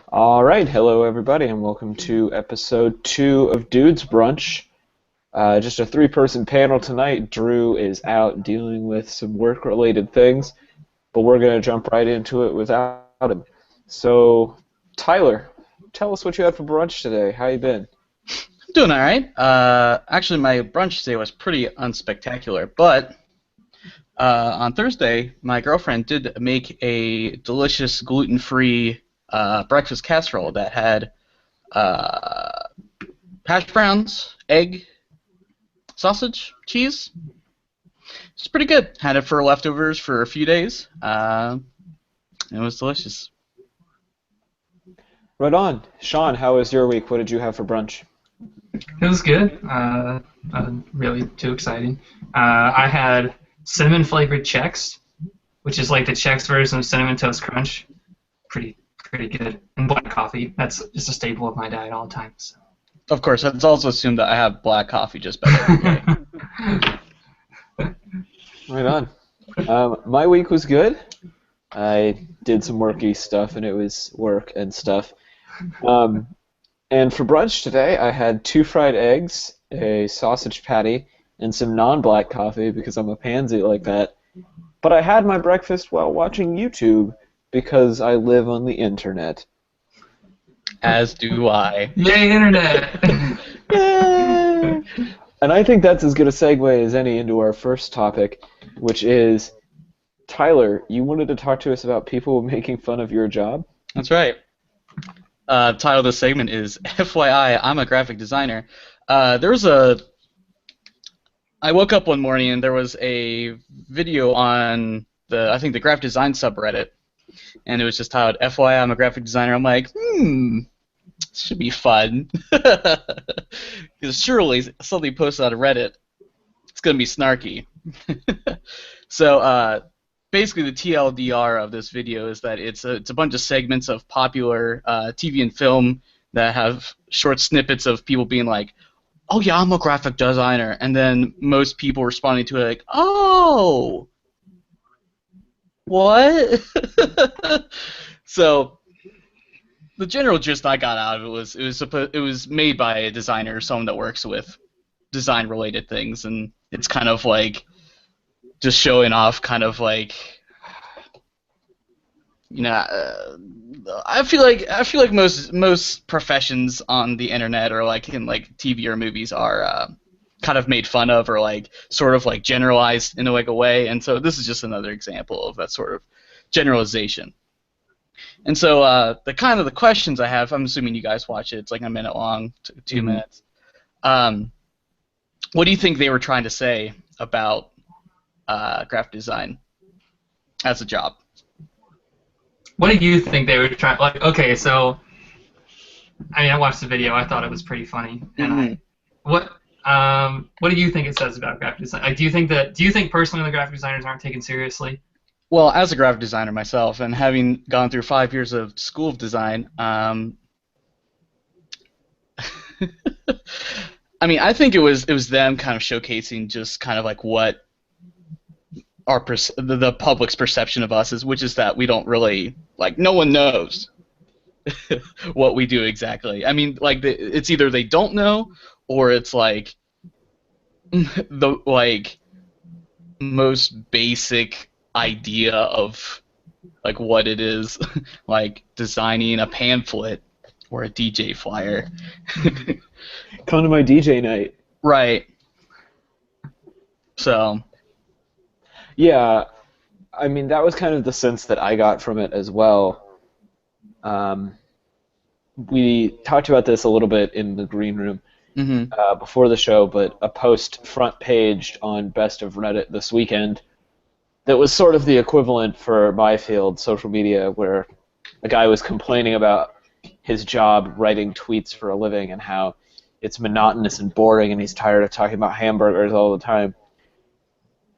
All right, hello everybody, and welcome to episode 2 of Dudes Brunch. Just a three-person panel tonight. Drew is out dealing with some work-related things, but we're going to jump right into it without him. So, Tyler, tell us what you had for brunch today. How you been? I'm doing all right. Actually, my brunch today was pretty unspectacular, but on Thursday, my girlfriend did make a delicious gluten-free breakfast casserole that had uh, hash browns, egg, sausage, cheese. It's pretty good. Had it for leftovers for a few days. It was delicious. Right on. Sean, how was your week? What did you have for brunch? It was good. Really too exciting. I had cinnamon flavored Chex, which is like the Chex version of Cinnamon Toast Crunch. Pretty good. And black coffee. That's just a staple of my diet all the time. So. Of course, it's also assumed that I have black coffee just about every day. Right on. My week was good. I did some worky stuff, and it was work and stuff. And for brunch today, I had 2 fried eggs, a sausage patty, and some non-black coffee because I'm a pansy like that. But I had my breakfast while watching YouTube because I live on the internet. As do I. Yay, internet! Yay! And I think that's as good a segue as any into our first topic, which is, Tyler, you wanted to talk to us about people making fun of your job? That's right. Title of this segment is FYI, I'm a graphic designer. I woke up one morning and there was a video on I think the graphic design subreddit, and it was just titled FYI, I'm a graphic designer. I'm like, this should be fun. Because surely something posted on Reddit, it's going to be snarky. So, basically, the TLDR of this video is that it's a bunch of segments of popular TV and film that have short snippets of people being like, "Oh yeah, I'm a graphic designer," and then most people responding to it like, "Oh, what?" So the general gist I got out of it was it was made by a designer or someone that works with design-related things, and it's kind of like just showing off, kind of like, you know, I feel like most professions on the internet or like in like TV or movies are kind of made fun of or like sort of like generalized in like a way, and so this is just another example of that sort of generalization. And so the questions I have, I'm assuming you guys watch it. It's like a minute long, 2 minutes. What do you think they were trying to say about graphic design as a job? What do you think they were trying? Like, okay, so I watched the video. I thought it was pretty funny. And what do you think it says about graphic design? Like, do you think personally the graphic designers aren't taken seriously? Well, as a graphic designer myself, and having gone through 5 years of school of design, I mean, I think it was them kind of showcasing just kind of like what the public's perception of us is, which is that we don't really, like, no one knows what we do exactly. I mean, like, it's either they don't know, or it's like the like most basic idea of like what it is, like designing a pamphlet or a DJ flyer. Come to my DJ night. Right. So. Yeah, I mean, that was kind of the sense that I got from it as well. We talked about this a little bit in the green room before the show, but a post front-paged on Best of Reddit this weekend that was sort of the equivalent for my field, social media, where a guy was complaining about his job writing tweets for a living and how it's monotonous and boring and he's tired of talking about hamburgers all the time.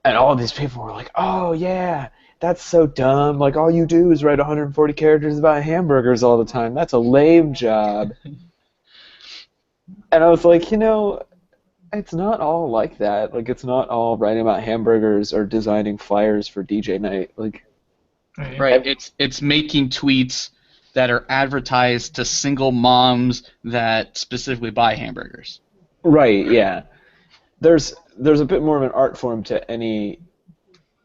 And all of these people were like, "Oh yeah, that's so dumb. Like all you do is write 140 characters about hamburgers all the time. That's a lame job." And I was like, it's not all like that. Like it's not all writing about hamburgers or designing flyers for DJ night. Like Right. It's making tweets that are advertised to single moms that specifically buy hamburgers. Right. Yeah. There's a bit more of an art form to any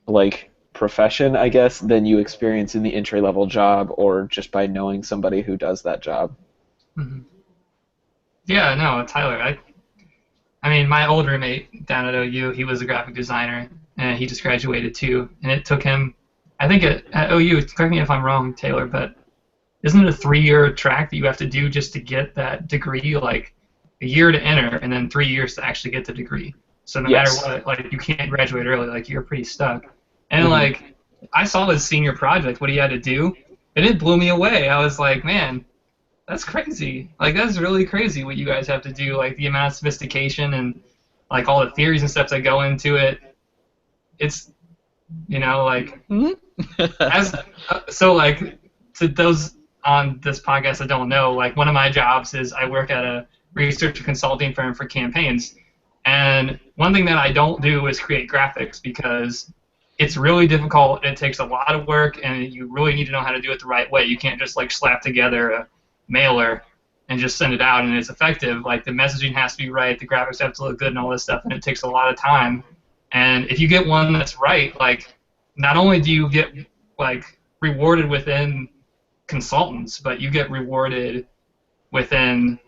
like profession, I guess, than you experience in the entry level job or just by knowing somebody who does that job. Mm-hmm. Yeah, no, Tyler. I mean, my old roommate down at OU, he was a graphic designer, and he just graduated too. And it took him, I think at OU, correct me if I'm wrong, Taylor, but isn't it a 3-year track that you have to do just to get that degree? Like a year to enter, and then 3 years to actually get the degree. So no matter what, like you can't graduate early. Like you're pretty stuck. And like I saw his senior project, what he had to do, and it blew me away. I was like, man, that's crazy. Like that's really crazy what you guys have to do. Like the amount of sophistication and like all the theories and stuff that go into it. It's, like so like to those on this podcast that don't know, like one of my jobs is I work at a research and consulting firm for campaigns. And one thing that I don't do is create graphics because it's really difficult. It takes a lot of work, and you really need to know how to do it the right way. You can't just like slap together a mailer and just send it out and it's effective. Like the messaging has to be right, the graphics have to look good and all this stuff, and it takes a lot of time. And if you get one that's right, like not only do you get like rewarded within consultants, but you get rewarded within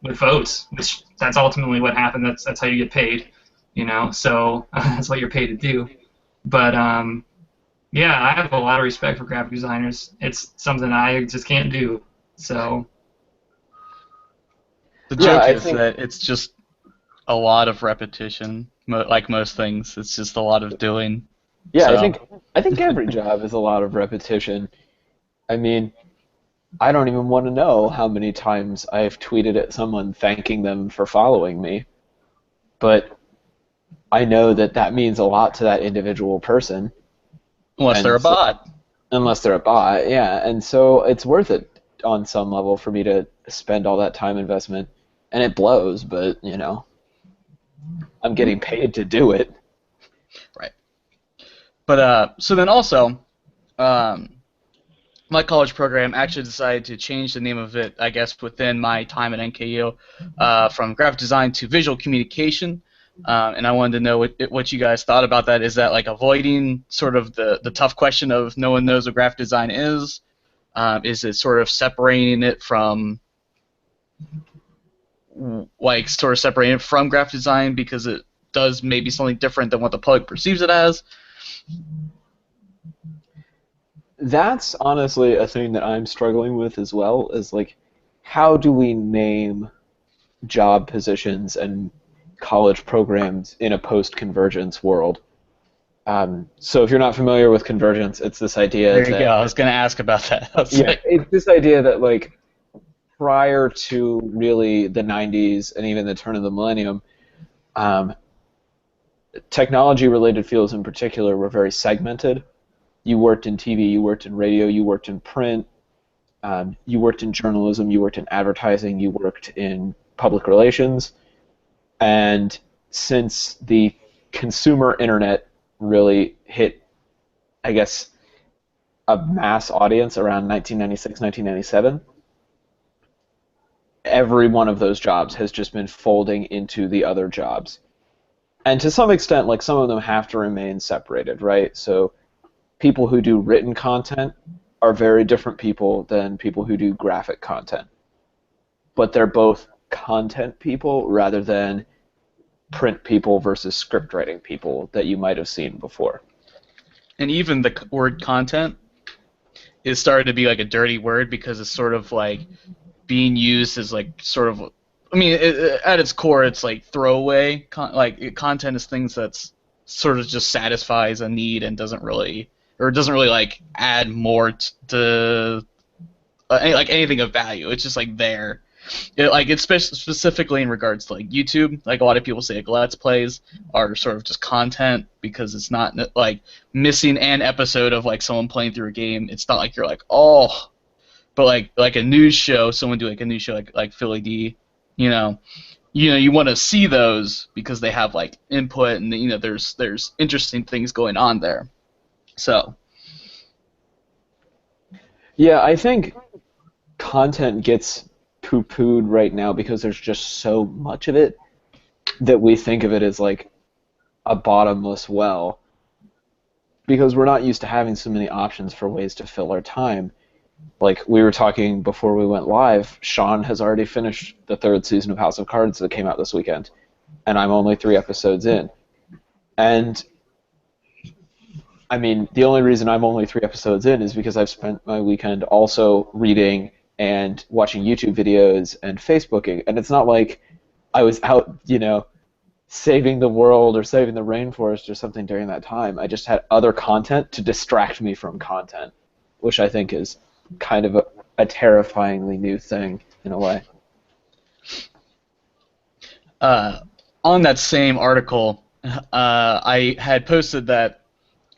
with votes, which that's ultimately what happened. That's how you get paid, So that's what you're paid to do. But yeah, I have a lot of respect for graphic designers. It's something I just can't do. So the joke is that it's just a lot of repetition, like most things. It's just a lot of doing. Yeah, so. I think every job is a lot of repetition. I mean, I don't even want to know how many times I've tweeted at someone thanking them for following me, but I know that means a lot to that individual person. Unless they're a bot. Unless they're a bot, yeah. And so it's worth it on some level for me to spend all that time investment. And it blows, but, I'm getting paid to do it. Right. But, so then also, my college program actually decided to change the name of it, I guess, within my time at NKU, from graphic design to visual communication. And I wanted to know what you guys thought about that. Is that like avoiding sort of the tough question of no one knows what graphic design is? Is it sort of separating it from graphic design because it does maybe something different than what the public perceives it as? That's honestly a thing that I'm struggling with as well, is like, how do we name job positions and college programs in a post-convergence world? So if you're not familiar with convergence, it's this idea There you go. I was going to ask about that. It's this idea that like prior to really the 90s and even the turn of the millennium, technology-related fields in particular were very segmented. You worked in TV, you worked in radio, you worked in print, you worked in journalism, you worked in advertising, you worked in public relations. And since the consumer internet really hit, I guess, a mass audience around 1996, 1997, every one of those jobs has just been folding into the other jobs. And to some extent, like, some of them have to remain separated, right? So people who do written content are very different people than people who do graphic content. But they're both content people rather than print people versus script writing people that you might have seen before. And even the word content is starting to be like a dirty word because it's sort of like being used as like sort of, I mean, at its core, it's like throwaway. Content is things that's sort of just satisfies a need and doesn't really like add more to like anything of value. It's just like there. It's specifically in regards to like YouTube. Like a lot of people say like Let's Plays are sort of just content because it's not like missing an episode of like someone playing through a game. It's not like you're like, oh, but like a news show, someone do like a news show like Philly D, you want to see those because they have like input and there's interesting things going on there. So Yeah, I think content gets poo-pooed right now because there's just so much of it that we think of it as like a bottomless well, because we're not used to having so many options for ways to fill our time. Like we were talking before we went live, Sean has already finished the 3rd season of House of Cards that came out this weekend, and I'm only 3 episodes in. And I mean, the only reason I'm only 3 episodes in is because I've spent my weekend also reading and watching YouTube videos and Facebooking, and it's not like I was out, saving the world or saving the rainforest or something during that time. I just had other content to distract me from content, which I think is kind of a terrifyingly new thing in a way. On that same article, I had posted that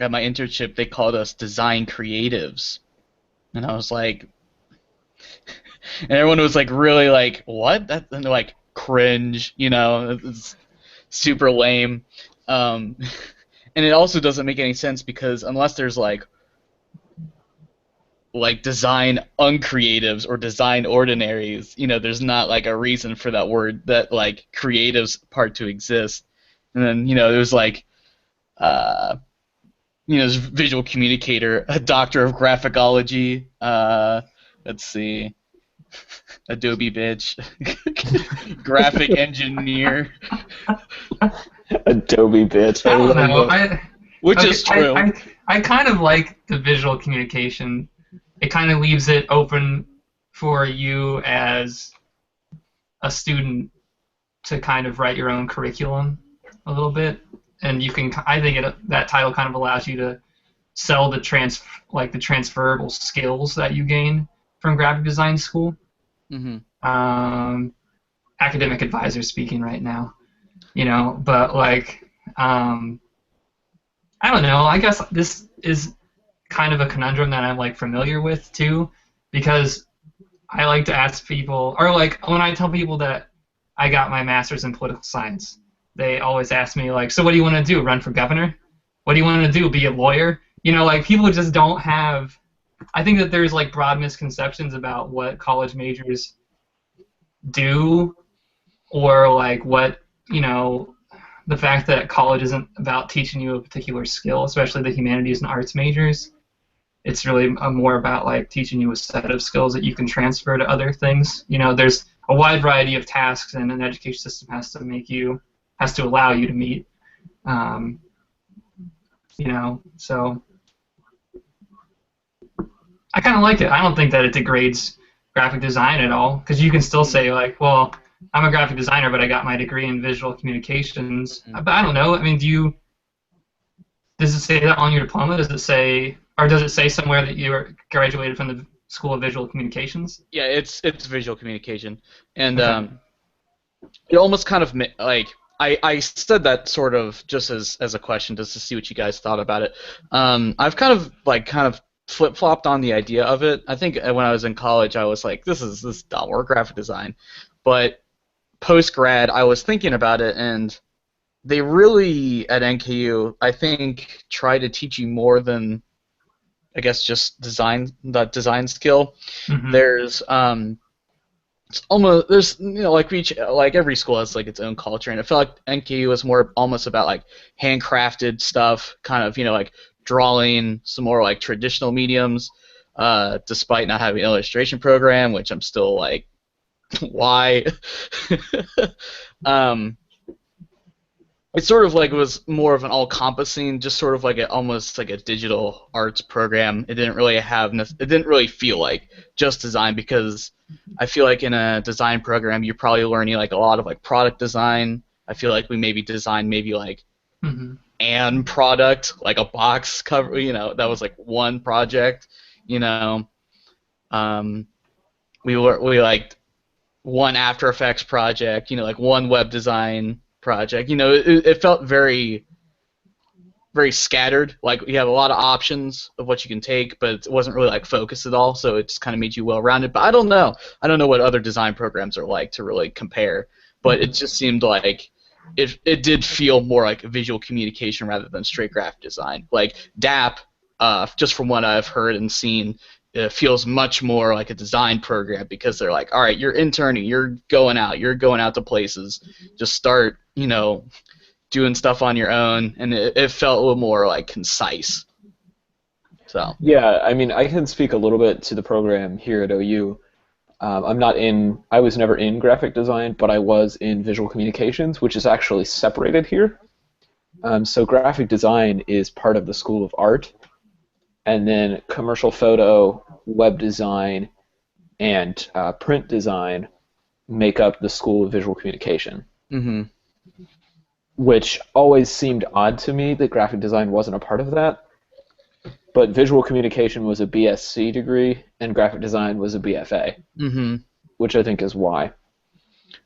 at my internship they called us design creatives, and I was like, and everyone was like really like, what? That, and they're like, cringe, it's super lame. And it also doesn't make any sense because unless there's like design uncreatives or design ordinaries, there's not like a reason for that word, that like creatives part to exist. And then there's like there's visual communicator, a doctor of graphicology, let's see, Adobe bitch, graphic engineer, Adobe bitch. I don't know. Which is true. I kind of like the visual communication. It kind of leaves it open for you as a student to kind of write your own curriculum a little bit, and you can. I think that title kind of allows you to sell the transferable skills that you gain from graphic design school. Mm-hmm. Academic advisor speaking right now, but like, I don't know. I guess this is kind of a conundrum that I'm like familiar with too, because I like to ask people, or like when I tell people that I got my master's in political science, they always ask me like, so what do you want to do? Run for governor? What do you want to do? Be a lawyer? Like people just don't have. I think that there's like broad misconceptions about what college majors do, or like what the fact that college isn't about teaching you a particular skill, especially the humanities and arts majors. It's really more about like teaching you a set of skills that you can transfer to other things. There's a wide variety of tasks, and an education system has to allow you to meet. So I kind of like it. I don't think that it degrades graphic design at all, because you can still say like, well, I'm a graphic designer, but I got my degree in visual communications. But I don't know. I mean, does it say that on your diploma? Does it say somewhere that you graduated from the School of Visual Communications? Yeah, it's visual communication, and it almost kind of like I said that sort of just as a question, just to see what you guys thought about it. I've kind of flip-flopped on the idea of it. I think when I was in college, I was like, this is dumb, or graphic design, but post-grad, I was thinking about it, and they really, at NKU, I think, try to teach you more than, I guess, just that design skill. Mm-hmm. There's it's almost, like every school has like its own culture, and I feel like NKU is more almost about like handcrafted stuff, kind of like drawing some more like traditional mediums, despite not having an illustration program, which I'm still like, why? It sort of like was more of an all-encompassing, just sort of like almost like a digital arts program. It didn't really feel like just design, because I feel like in a design program you're probably learning like a lot of like product design. I feel like we maybe designed like an product, like a box cover, that was like one project, we liked one After Effects project, like one web design project. It felt very, very scattered. Like you have a lot of options of what you can take, but it wasn't really like focused at all. So it just kind of made you well-rounded. But I don't know what other design programs are like to really compare. But it just seemed like it did feel more like visual communication rather than straight graphic design. Like DAP, just from what I've heard and seen, it feels much more like a design program because they're like, all right, you're interning, you're going out to places, just start, doing stuff on your own, and it felt a little more like concise. So. Yeah, I mean, I can speak a little bit to the program here at OU. I was never in graphic design, but I was in visual communications, which is actually separated here. So graphic design is part of the School of Art, and then commercial photo, web design, and print design make up the School of Visual Communication. Mm-hmm. Which always seemed odd to me that graphic design wasn't a part of that. But visual communication was a BSc degree, and graphic design was a BFA, which I think is why.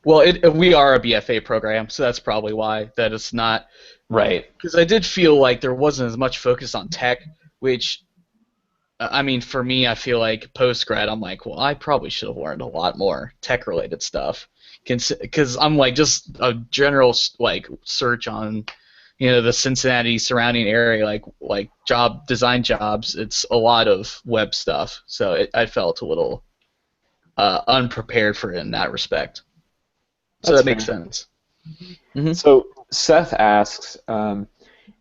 Well, we are a BFA program, so that's probably why that it's not. Right. Because I did feel like there wasn't as much focus on tech, which, I mean, for me, I feel like post-grad, I'm like, well, I probably should have learned a lot more tech-related stuff. Because I'm like, just a general like search on, the Cincinnati surrounding area, like design jobs. It's a lot of web stuff, so I felt a little unprepared for it in that respect. So that makes sense. Mm-hmm. So Seth asks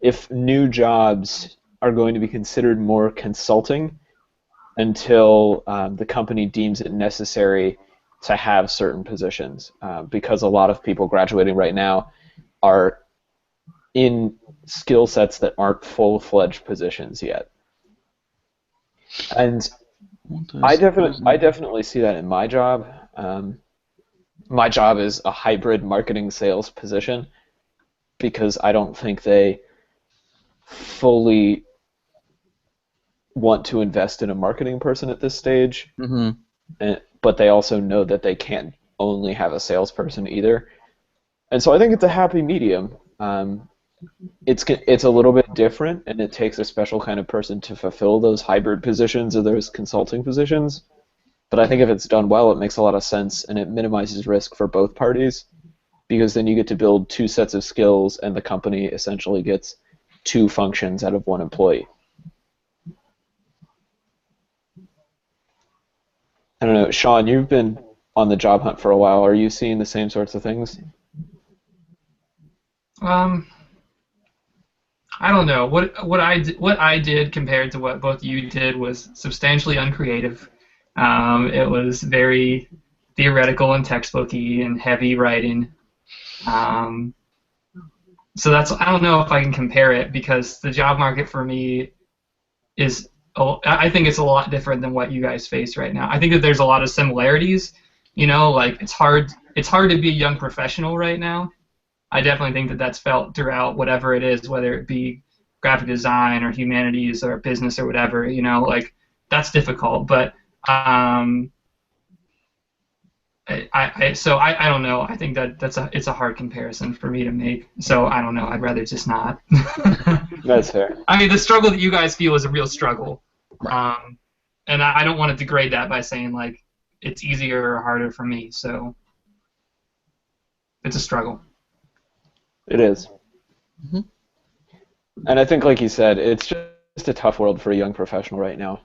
if new jobs are going to be considered more consulting until the company deems it necessary to have certain positions, because a lot of people graduating right now are in skill sets that aren't full-fledged positions yet. And I definitely see that in my job. My job is a hybrid marketing sales position because I don't think they fully want to invest in a marketing person at this stage. Mm-hmm. But they also know that they can't only have a salesperson either. And so I think it's a happy medium. It's a little bit different, and it takes a special kind of person to fulfill those hybrid positions or those consulting positions. But I think if it's done well, it makes a lot of sense, and it minimizes risk for both parties, because then you get to build two sets of skills, and the company essentially gets two functions out of one employee. I don't know, Sean, you've been on the job hunt for a while. Are you seeing the same sorts of things? I don't know. What I did compared to what both you did was substantially uncreative. It was very theoretical and textbooky and heavy writing. So I don't know if I can compare it, because the job market for me is, I think it's a lot different than what you guys face right now. I think that there's a lot of similarities. Like it's hard to be a young professional right now. I definitely think that that's felt throughout whatever it is, whether it be graphic design or humanities or business or whatever. Like that's difficult. But I don't know. I think it's a hard comparison for me to make. So I don't know. I'd rather just not. That's fair. I mean, the struggle that you guys feel is a real struggle, and I don't want to degrade that by saying like it's easier or harder for me. So it's a struggle. It is. Mm-hmm. And I think, like you said, it's just a tough world for a young professional right now.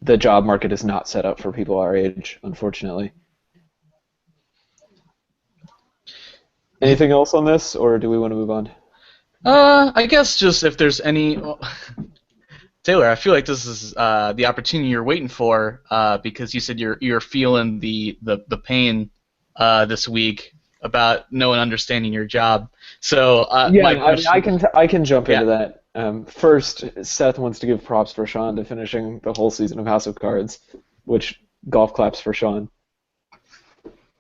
The job market is not set up for people our age, unfortunately. Anything else on this, or do we want to move on? I guess just if there's any... Taylor, I feel like this is the opportunity you're waiting for, because you said you're feeling the pain this week about no one understanding your job. So I can jump into that. First, Seth wants to give props for Sean to finishing the whole season of House of Cards, which golf claps for Sean.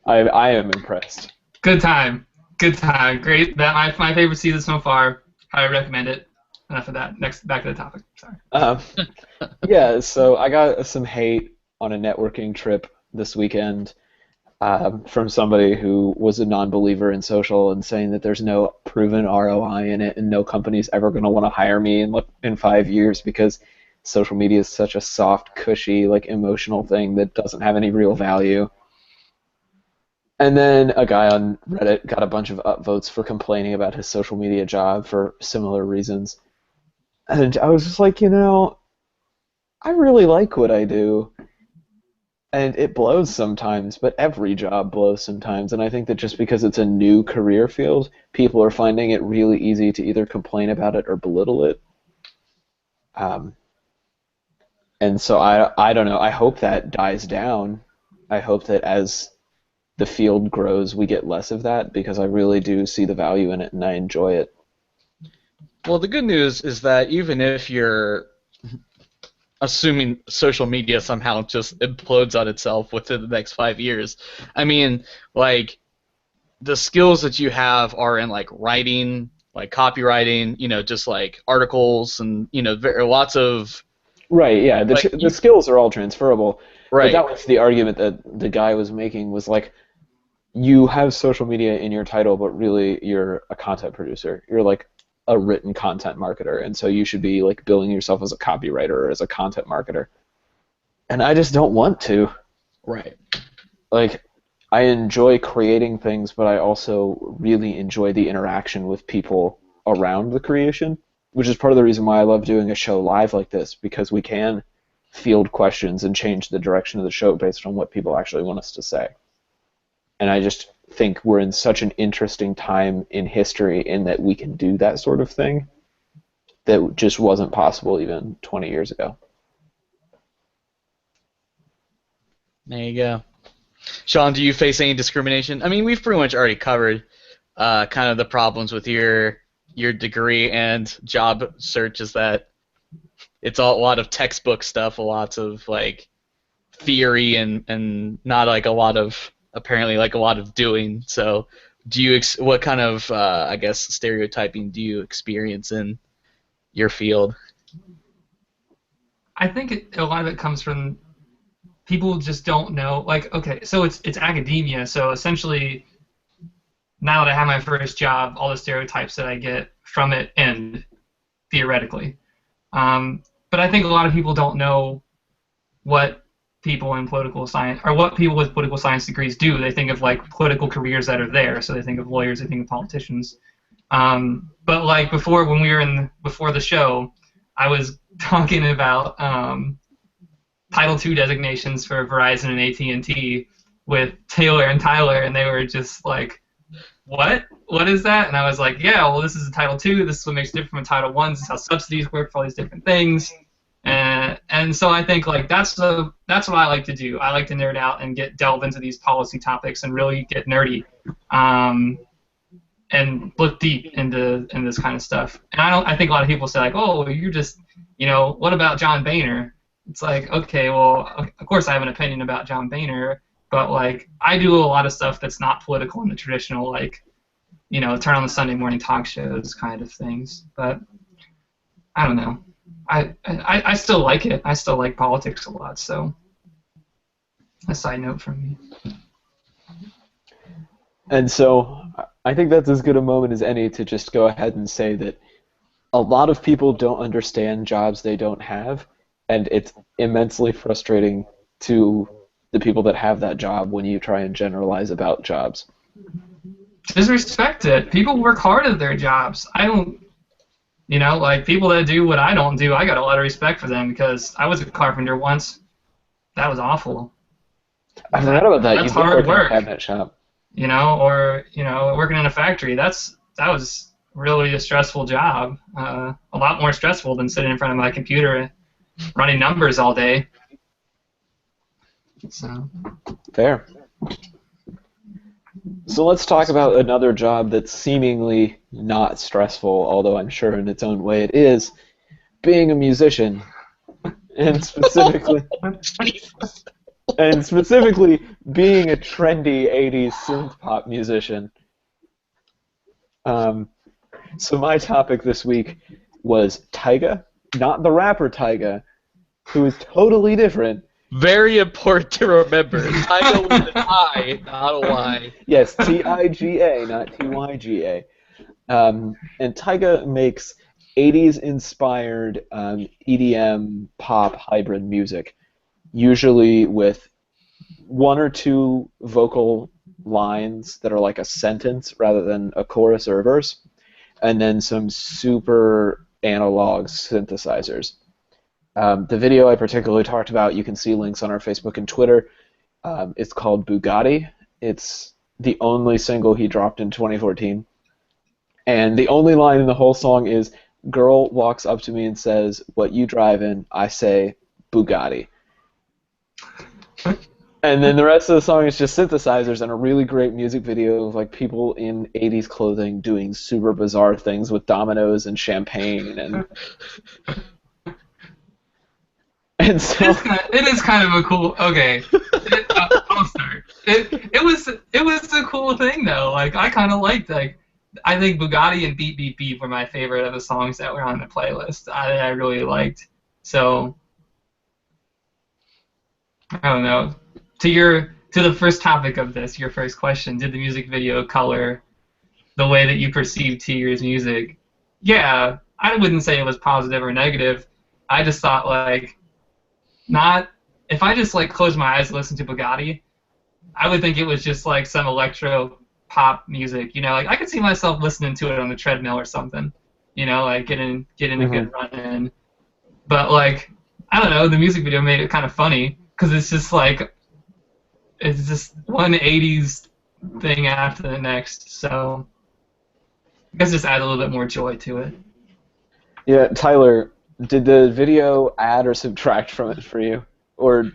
I am impressed. Good time, great. That's my favorite season so far. I recommend it. Enough of that. Next, back to the topic. Sorry. Yeah, so I got some hate on a networking trip this weekend. From somebody who was a non-believer in social and saying that there's no proven ROI in it and no company's ever going to want to hire me in 5 years because social media is such a soft, cushy, like emotional thing that doesn't have any real value. And then a guy on Reddit got a bunch of upvotes for complaining about his social media job for similar reasons. And I was just like, I really like what I do. And it blows sometimes, but every job blows sometimes. And I think that just because it's a new career field, people are finding it really easy to either complain about it or belittle it. Um, and so I don't know. I hope that dies down. I hope that as the field grows, we get less of that because I really do see the value in it and I enjoy it. Well, the good news is that even if you're assuming social media somehow just implodes on itself within the next 5 years, I mean, like, the skills that you have are in, like, writing, like copywriting, you know, just like articles and, you know, lots of... Right, yeah, the skills are all transferable. Right. But that was the argument that the guy was making was like, you have social media in your title, but really you're a content producer. You're like a written content marketer, and so you should be like billing yourself as a copywriter or as a content marketer. And I just don't want to. Right. Like, I enjoy creating things, but I also really enjoy the interaction with people around the creation, which is part of the reason why I love doing a show live like this, because we can field questions and change the direction of the show based on what people actually want us to say. And I just think we're in such an interesting time in history in that we can do that sort of thing that just wasn't possible even 20 years ago. There you go. Sean, do you face any discrimination? I mean, we've pretty much already covered kind of the problems with your degree and job search, is that it's a lot of textbook stuff, a lot of like theory and not like a lot of, apparently, like a lot of doing. So do you what kind of I guess stereotyping do you experience in your field? I think a lot of it comes from people just don't know. Like, okay, so it's academia, so essentially now that I have my first job, all the stereotypes that I get from it end, theoretically. But I think a lot of people don't know what people in political science, or what people with political science degrees do. They think of like political careers that are there, so they think of lawyers, they think of politicians. But like before, when we were before the show, I was talking about Title II designations for Verizon and AT&T with Taylor and Tyler, and they were just like, what? What is that? And I was like, yeah, well, this is a Title II. This is what makes it different from Title I. This is how subsidies work for all these different things. And so I think like that's what I like to do. I like to nerd out and delve into these policy topics and really get nerdy, and look deep into this kind of stuff. And I think a lot of people say like, oh, you're just, what about John Boehner? It's like, okay, well, of course I have an opinion about John Boehner, but like I do a lot of stuff that's not political in the traditional, like, turn on the Sunday morning talk shows kind of things. But I don't know. I still like it. I still like politics a lot. So a side note from me. And so I think that's as good a moment as any to just go ahead and say that a lot of people don't understand jobs they don't have, and it's immensely frustrating to the people that have that job when you try and generalize about jobs. Just respect it. People work hard at their jobs. I don't, like people that do what I don't do, I got a lot of respect for them because I was a carpenter once. That was awful. I forgot about that. That's hard work. In a cabinet shop. Or working in a factory. That was really a stressful job. A lot more stressful than sitting in front of my computer running numbers all day. So. Fair. So let's talk about another job that's seemingly not stressful, although I'm sure in its own way it is, being a musician. And specifically being a trendy 80s synth pop musician. So my topic this week was Tiga, not the rapper Tiga, who is totally different. Very important to remember. Tiga with an I, not a Y. Yes, Tiga, not Tyga. And Tiga makes 80s-inspired EDM pop hybrid music, usually with one or two vocal lines that are like a sentence rather than a chorus or a verse, and then some super analog synthesizers. The video I particularly talked about, you can see links on our Facebook and Twitter. It's called Bugatti. It's the only single he dropped in 2014. And the only line in the whole song is, "Girl walks up to me and says, 'What you driving?' I say, Bugatti." And then the rest of the song is just synthesizers and a really great music video of like people in 80s clothing doing super bizarre things with dominoes and champagne and so it is kind of a cool. Okay, I'll start. It was a cool thing though. Like I kind of liked I think Bugatti and Beep Beep Beep were my favorite of the songs that were on the playlist. I really liked. So I don't know. To the first topic of this, your first question, did the music video color the way that you perceived Tiga's music? Yeah, I wouldn't say it was positive or negative. I just thought if I just closed my eyes and listened to Bugatti, I would think it was just like some electro pop music. I could see myself listening to it on the treadmill or something. Getting a good run in. But I don't know, the music video made it kind of funny because it's just one 80s thing after the next, so I guess just add a little bit more joy to it. Yeah, Tyler, did the video add or subtract from it for you? Or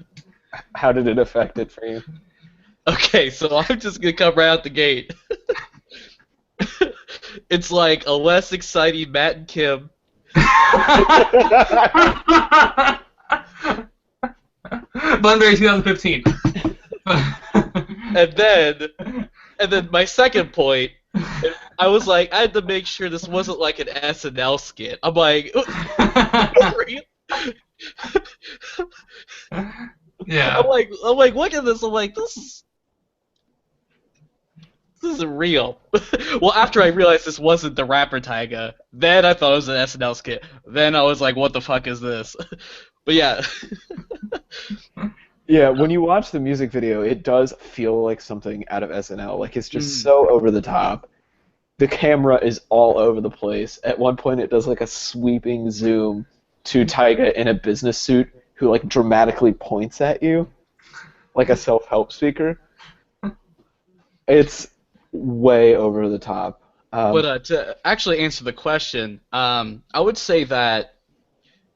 how did it affect it for you? Okay, so I'm just going to come right out the gate. It's like a less exciting Matt and Kim. Bunbury 2015. and then my second point, I was like, I had to make sure this wasn't like an SNL skit. I'm like, yeah. I'm like, look at this. I'm like, this isn't real. Well, after I realized this wasn't the rapper Tiga, then I thought it was an SNL skit. Then I was like, what the fuck is this? But yeah. Yeah, when you watch the music video, it does feel like something out of SNL. Like, it's just so over the top. The camera is all over the place. At one point, it does, a sweeping zoom to Tiga in a business suit who, dramatically points at you like a self-help speaker. It's way over the top. But to actually answer the question, I would say that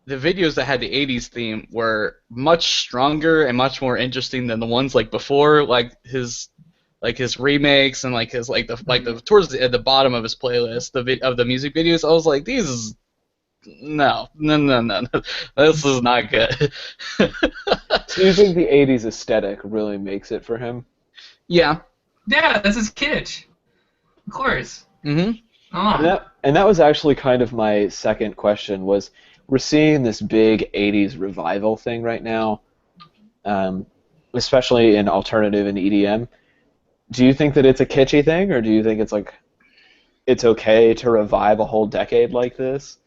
the videos that had the 80s theme were much stronger and much more interesting than the ones before, his remakes and his towards the bottom of his playlist of the music videos. I was like, these is no, this is not good. So you think the 80s aesthetic really makes it for him? Yeah. Yeah, this is kitsch. Of course. Mm-hmm. And that was actually kind of my second question was, we're seeing this big 80s revival thing right now, especially in alternative and EDM. Do you think that it's a kitschy thing, or do you think it's okay to revive a whole decade like this?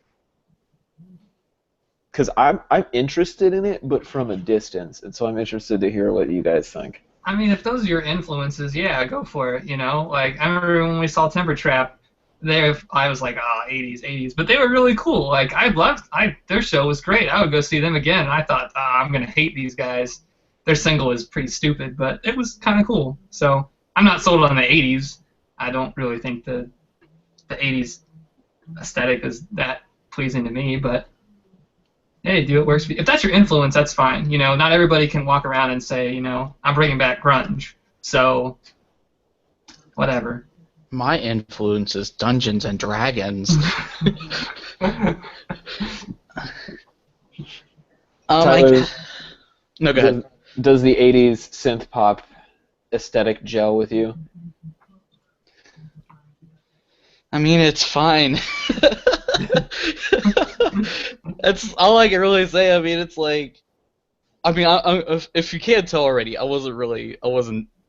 Because I'm interested in it, but from a distance, and so I'm interested to hear what you guys think. I mean, if those are your influences, yeah, go for it, I remember when we saw Temper Trap, I was like, 80s, but they were really cool. Their show was great. I would go see them again. I thought, I'm gonna hate these guys. Their single is pretty stupid, but it was kind of cool. So I'm not sold on the 80s. I don't really think the 80s aesthetic is that pleasing to me, but hey, do it works for you. If that's your influence, that's fine. Not everybody can walk around and say, I'm bringing back grunge. So whatever. My influence is Dungeons and Dragons. Tyler, no, go ahead. Does the 80s synth pop aesthetic gel with you? I mean, it's fine. That's all I can really say. I mean, it's if you can't tell already, I wasn't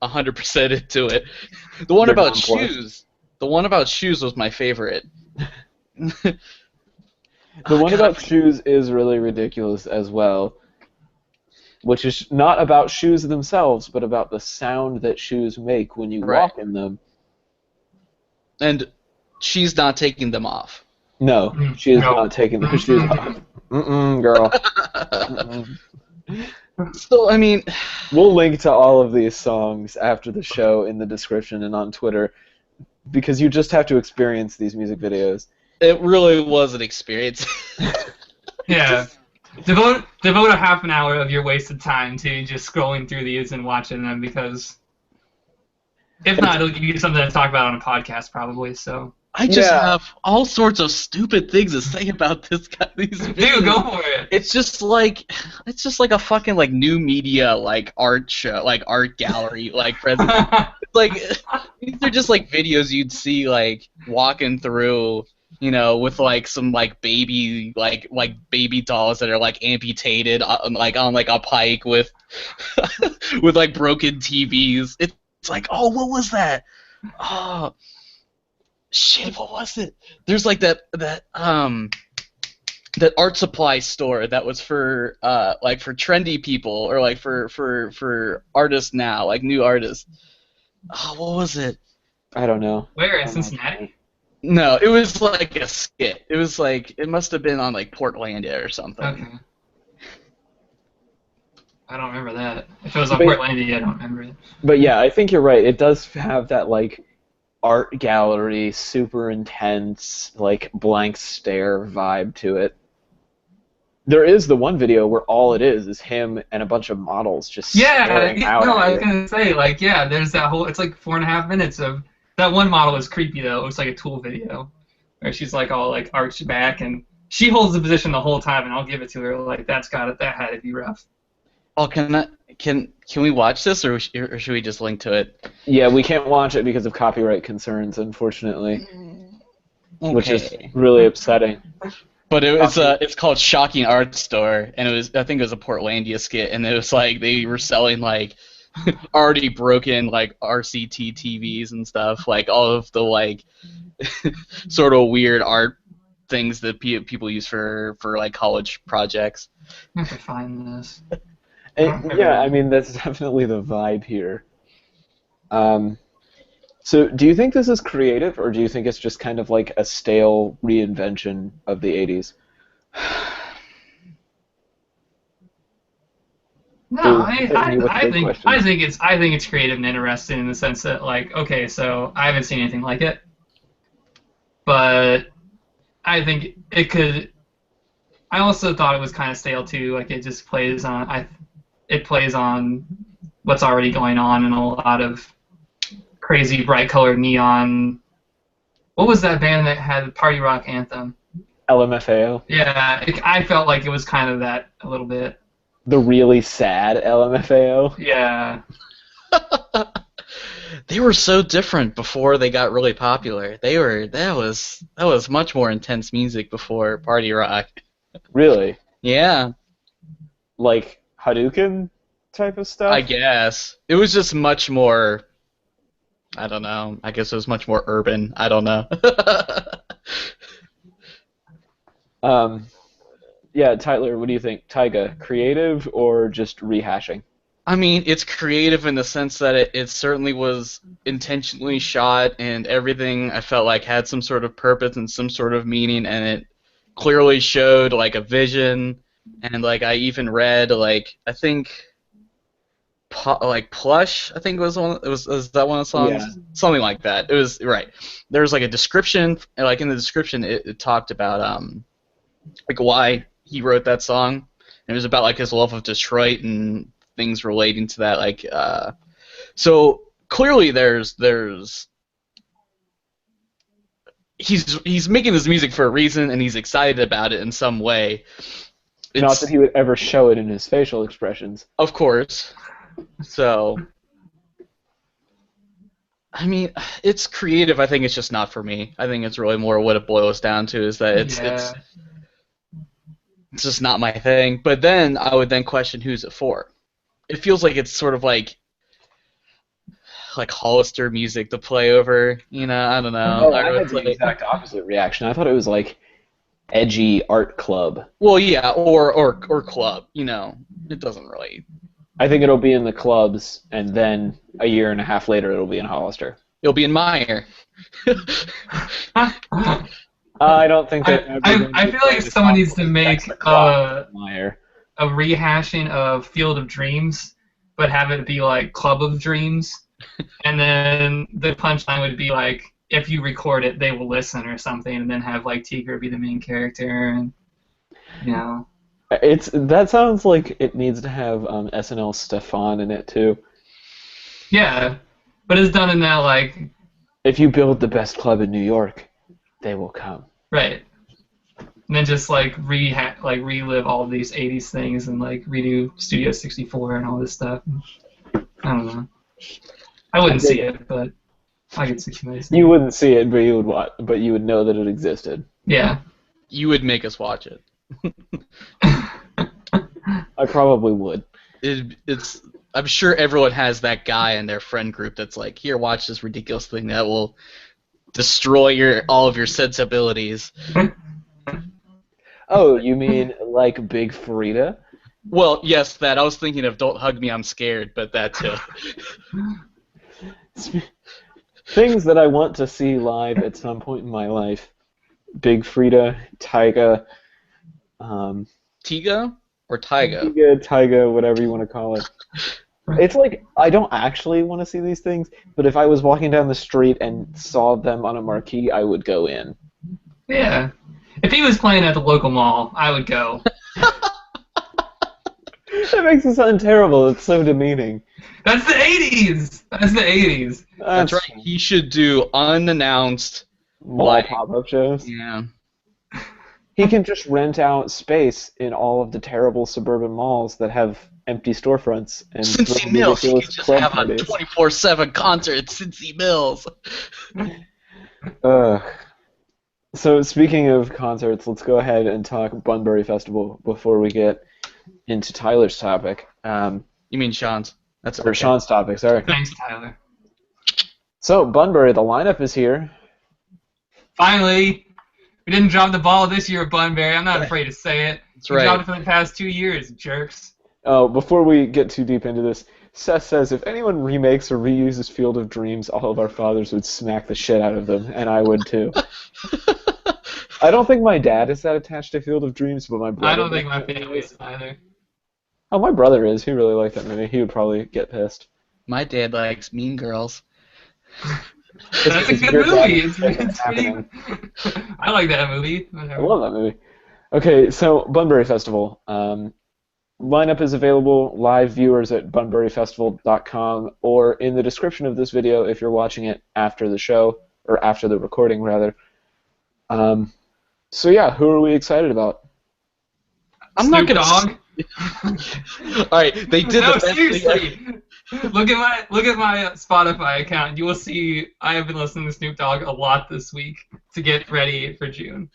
100% into it. The one about shoes was my favorite. The one about shoes is really ridiculous as well, which is not about shoes themselves, but about the sound that shoes make when you walk in them. And she's not taking them off. No, she is not taking her shoes off. Girl. Mm-mm. So, I mean... We'll link to all of these songs after the show in the description and on Twitter, because you just have to experience these music videos. It really was an experience. Yeah. Devote a half an hour of your wasted time to just scrolling through these and watching them, because if not, it'll give you something to talk about on a podcast probably. So I just have all sorts of stupid things to say about this guy. These videos. Dude, go for it. It's just like a fucking like new media like art show, like art gallery, like like these are just like videos you'd see like walking through, you know, with like some like baby baby dolls that are like amputated on like a pike with with like broken TVs. It's like, oh, what was that? Oh. Shit, what was it? There's like that art supply store that was for like for trendy people or like for artists now, like new artists. Oh, what was it? I don't know. Where, in Cincinnati? No, it was like a skit. It was like, it must have been on like Portlandia or something. Okay. I don't remember that. If it was on Portlandia, I don't remember it. But yeah, I think you're right. It does have that like art gallery, super intense, like blank stare vibe to it. There is the one video where all it is him and a bunch of models just staring out no, at I was you. gonna say, like, yeah, there's that whole, it's like 4.5 minutes of, that one model is creepy though, it looks like a Tool video, where she's like all like arched back, and she holds the position the whole time, and I'll give it to her, like, that had to be rough. Oh, can we watch this, or should we just link to it? Yeah, we can't watch it because of copyright concerns, unfortunately, which is really upsetting. But it's called Shocking Art Store, and I think it was a Portlandia skit, and it was like they were selling like already broken like RCT TVs and stuff, like all of the like sort of weird art things that people use for like college projects. I have to find this. Yeah, I mean, that's definitely the vibe here. So do you think this is creative, or do you think it's just kind of like a stale reinvention of the 80s? No, I think it's creative and interesting in the sense that, like, okay, so I haven't seen anything like it, but I think it could. I also thought it was kind of stale too. Like, it just plays on what's already going on in a lot of crazy bright colored neon. What was that band that had the party rock anthem? LMFAO. Yeah, I felt like it was kind of that a little bit. The really sad LMFAO. Yeah. They were so different before they got really popular. That was much more intense music before party rock. Really? Yeah. Like Hadouken type of stuff? I guess. It was just much more, I don't know, I guess it was much more urban. I don't know. Yeah, Tyler, what do you think? Tiga, creative or just rehashing? I mean, it's creative in the sense that it certainly was intentionally shot, and everything I felt like had some sort of purpose and some sort of meaning, and it clearly showed like a vision, and like I even read like I think like Plush, I think was that one of the songs? Yeah. Something like that. It was right. There was like a description, like in the description it talked about like why he wrote that song. And it was about like his love of Detroit and things relating to that, like so clearly he's making this music for a reason, and he's excited about it in some way. Not that he would ever show it in his facial expressions. Of course. So, I mean, it's creative. I think it's just not for me. I think it's really more what it boils down to is that it's just not my thing. But then I would then question who's it for. It feels like it's sort of like Hollister music to play over. You know, I don't know. Oh, I had the exact opposite reaction. I thought it was like edgy art club. Well, yeah, or club. You know, it doesn't really. I think it'll be in the clubs, and then a year and a half later, it'll be in Hollister. It'll be in Meyer. I don't think that. I feel like someone needs to make Liar. a rehashing of Field of Dreams, but have it be like Club of Dreams, and then the punchline would be like, if you record it, they will listen or something, and then have like Tiga be the main character, and you know. That sounds like it needs to have SNL Stefan in it too. Yeah, but it's done in that like. If you build the best club in New York, they will come. Right. And then just like relive all of these '80s things and like redo Studio 64 and all this stuff. I don't know. I wouldn't see it, but I could see somebody see it. You wouldn't see it, but you would know that it existed. Yeah. You would make us watch it. I probably would. I'm sure everyone has that guy in their friend group that's like, here, watch this ridiculous thing that will destroy all of your sensibilities. Oh, you mean like Big Frida? Well, yes, that. I was thinking of Don't Hug Me, I'm Scared, but that too. Things that I want to see live at some point in my life. Big Frida, Tiga. Tiga or Tiga? Tiga, whatever you want to call it. It's like, I don't actually want to see these things, but if I was walking down the street and saw them on a marquee, I would go in. Yeah. If he was playing at the local mall, I would go. That makes it sound terrible. It's so demeaning. That's the 80s! That's the 80s. That's right. He should do unannounced mall pop-up shows. Yeah. He can just rent out space in all of the terrible suburban malls that have empty storefronts. And Cincy Mills. He could just have a 24/7 concert at Cincy Mills. So speaking of concerts, let's go ahead and talk Bunbury Festival before we get into Tyler's topic. You mean Sean's? That's okay. Or Sean's topic, sorry. Thanks, Tyler. So, Bunbury, the lineup is here. Finally! We didn't drop the ball this year, Bunbury. I'm not afraid to say it. That's right. We dropped it for the past 2 years, jerks. Oh, before we get too deep into this, Seth says if anyone remakes or reuses Field of Dreams, all of our fathers would smack the shit out of them, and I would too. I don't think my dad is that attached to Field of Dreams, but my brother... I don't think my family is either. Oh, my brother is. He really liked that movie. He would probably get pissed. My dad likes Mean Girls. That's a good movie. It's pretty... I like that movie. Whatever. I love that movie. Okay, so Bunbury Festival. Lineup is available, live viewers at bunburyfestival.com, or in the description of this video if you're watching it after the show, or after the recording, rather. So yeah, who are we excited about? I'm Snoop not gonna. All right, they did no, the best seriously. thing. Look at my Spotify account. You will see I have been listening to Snoop Dogg a lot this week to get ready for June.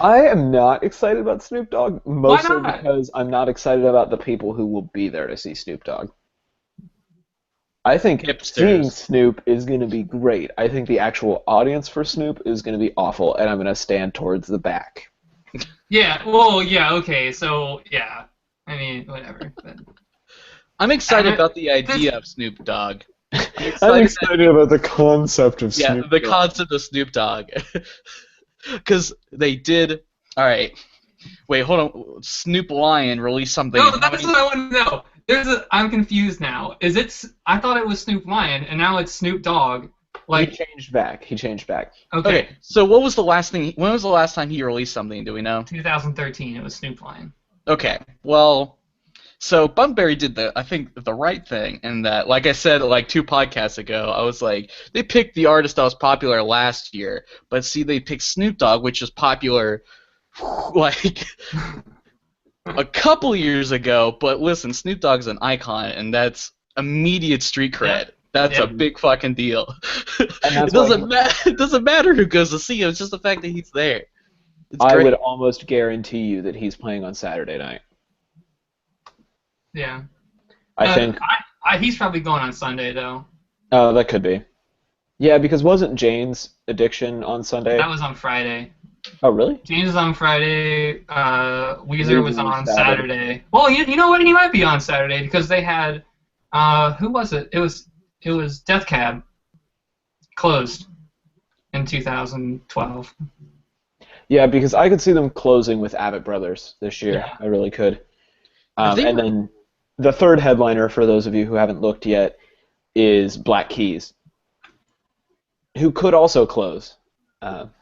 I am not excited about Snoop Dogg, mostly because I'm not excited about the people who will be there to see Snoop Dogg. I think seeing Snoop is going to be great. I think the actual audience for Snoop is going to be awful, and I'm going to stand towards the back. Yeah, well, yeah, okay, so, yeah. I mean, whatever. But... I'm excited about the idea of Snoop Dogg. I'm excited about the concept of Snoop Dogg. Yeah, the concept of Snoop Dogg. Because they did... Alright. Wait, hold on. Snoop Lion released something... No, that's what I want to know. I'm confused now. I thought it was Snoop Lion, and now it's Snoop Dogg. Like, He changed back. Okay, so what was the last thing... When was the last time he released something? Do we know? 2013. It was Snoop Lion. Okay, well... So Bunbury did I think the right thing in that, like I said, like 2 podcasts ago, I was like, they picked the artist that was popular last year, but see, they picked Snoop Dogg, which was popular, like, a couple years ago, but listen, Snoop Dogg's an icon, and that's immediate street cred. That's a big fucking deal. It doesn't matter who goes to see him, it's just the fact that he's there. I would almost guarantee you that he's playing on Saturday night. Yeah. I think... he's probably going on Sunday, though. Oh, that could be. Yeah, because wasn't Jane's Addiction on Sunday? That was on Friday. Oh, really? Jane's was on Friday. Weezer was on Saturday. Well, you know what? He might be on Saturday because they had... who was it? It was Death Cab. Closed in 2012. Yeah, because I could see them closing with Abbott Brothers this year. Yeah. I really could. They And were- then the third headliner, for those of you who haven't looked yet, is Black Keys, who could also close.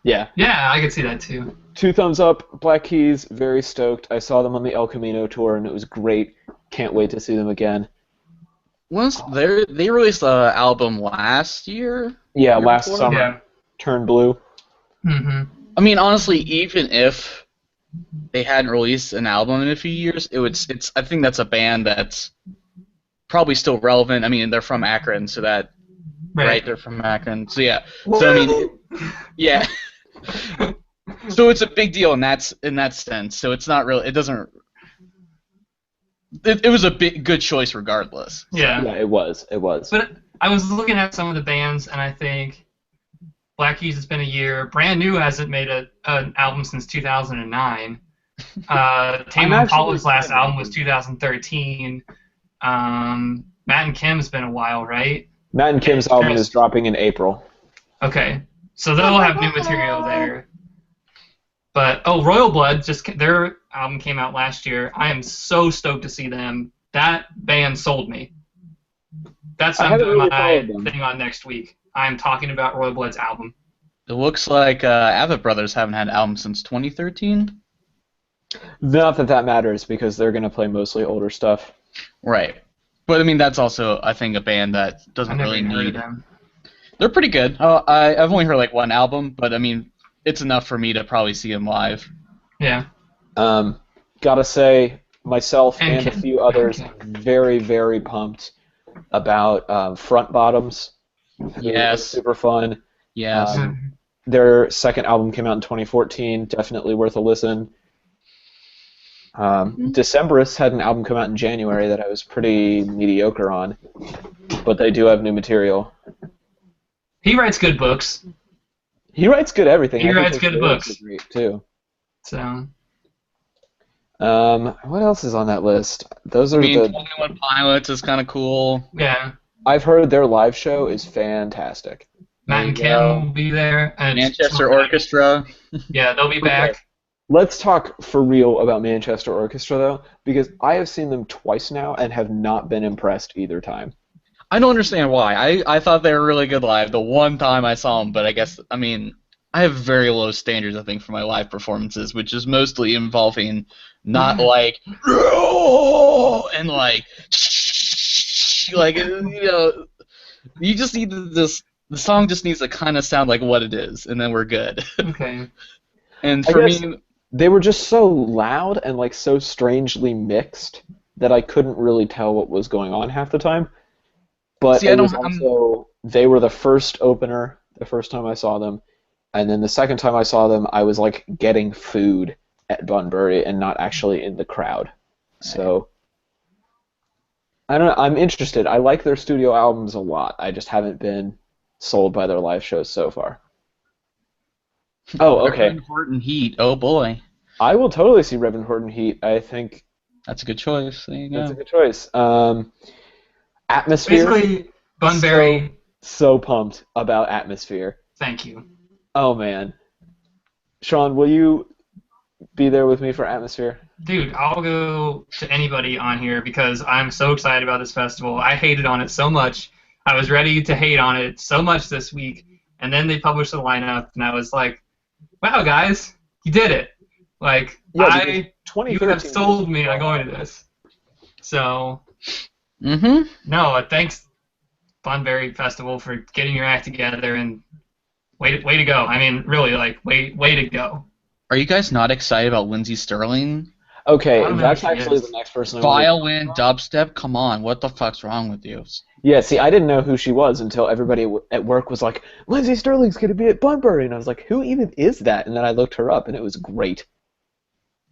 Yeah. Yeah, I could see that too. 2 thumbs up, Black Keys, very stoked. I saw them on the El Camino tour, and it was great. Can't wait to see them again. They released an album last year? Yeah, Year last before? summer. Yeah. Turn Blue. Mm-hmm. I mean, honestly, even if they hadn't released an album in a few years, I think that's a band that's probably still relevant. I mean, they're from Akron, so that right, they're from Akron. So yeah. So I mean, yeah. So it's a big deal in that sense. So it's not really. It doesn't. It was a good choice regardless. Yeah. Yeah, it was. But I was looking at some of the bands, and I think Black Keys has been a year. Brand New hasn't made an album since 2009. Tame Impala's last album was 2013. Matt and Kim's been a while, right? Matt and Kim's album is dropping in April. Okay, so they'll have new material there. But Royal Blood, their album came out last year. I am so stoked to see them. That band sold me. That's what I'm doing my thing on next week. I'm talking about Royal Blood's album. It looks like Abbott Brothers haven't had an album since 2013. Not that matters, because they're going to play mostly older stuff. Right. But I mean, that's also, I think, a band that doesn't really need them. They're pretty good. I've only heard like one album, but I mean, it's enough for me to probably see them live. Yeah. Gotta say, myself and a few others, very, very pumped about Front Bottoms. Yes. Super fun. Yes. Their second album came out in 2014. Definitely worth a listen. Decemberist had an album come out in January that I was pretty mediocre on, but they do have new material. He writes good books. He writes good everything. He writes good books. Great too. So. What else is on that list? Those are 21 Pilots is kind of cool. Yeah. I've heard their live show is fantastic. Matt and Kim will be there. And Manchester Orchestra. Yeah, they'll be back. Let's talk for real about Manchester Orchestra, though, because I have seen them twice now and have not been impressed either time. I don't understand why. I thought they were really good live the one time I saw them, but I guess, I mean, I have very low standards, I think, for my live performances, which is mostly involving not like, and like you know, you just need the song just needs to kind of sound like what it is, and then we're good. Okay. And for me, they were just so loud and like so strangely mixed that I couldn't really tell what was going on half the time. But they were the first opener the first time I saw them, and then the second time I saw them, I was like getting food at Bunbury and not actually in the crowd. So I don't know. I'm interested. I like their studio albums a lot. I just haven't been sold by their live shows so far. Oh, okay. Reverend Horton Heat. Oh boy. I will totally see Reverend Horton Heat. I think that's a good choice. There you go. That's a good choice. Atmosphere. Basically, Bunbury. So pumped about Atmosphere. Thank you. Oh man, Sean, will you be there with me for Atmosphere? Dude, I'll go to anybody on here because I'm so excited about this festival. I hated on it so much. I was ready to hate on it so much this week, and then they published the lineup, and I was like, "Wow, guys, you did it!" Like, yeah, you have sold me on going to this. So, no, thanks, Bunbury Festival, for getting your act together, and way to go. I mean, really, like, way to go. Are you guys not excited about Lindsey Sterling? Okay, that's actually the next person. Violin, dubstep, come on, what the fuck's wrong with you? Yeah, see, I didn't know who she was until everybody at work was like, Lindsey Sterling's going to be at Bunbury, and I was like, who even is that? And then I looked her up, and it was great.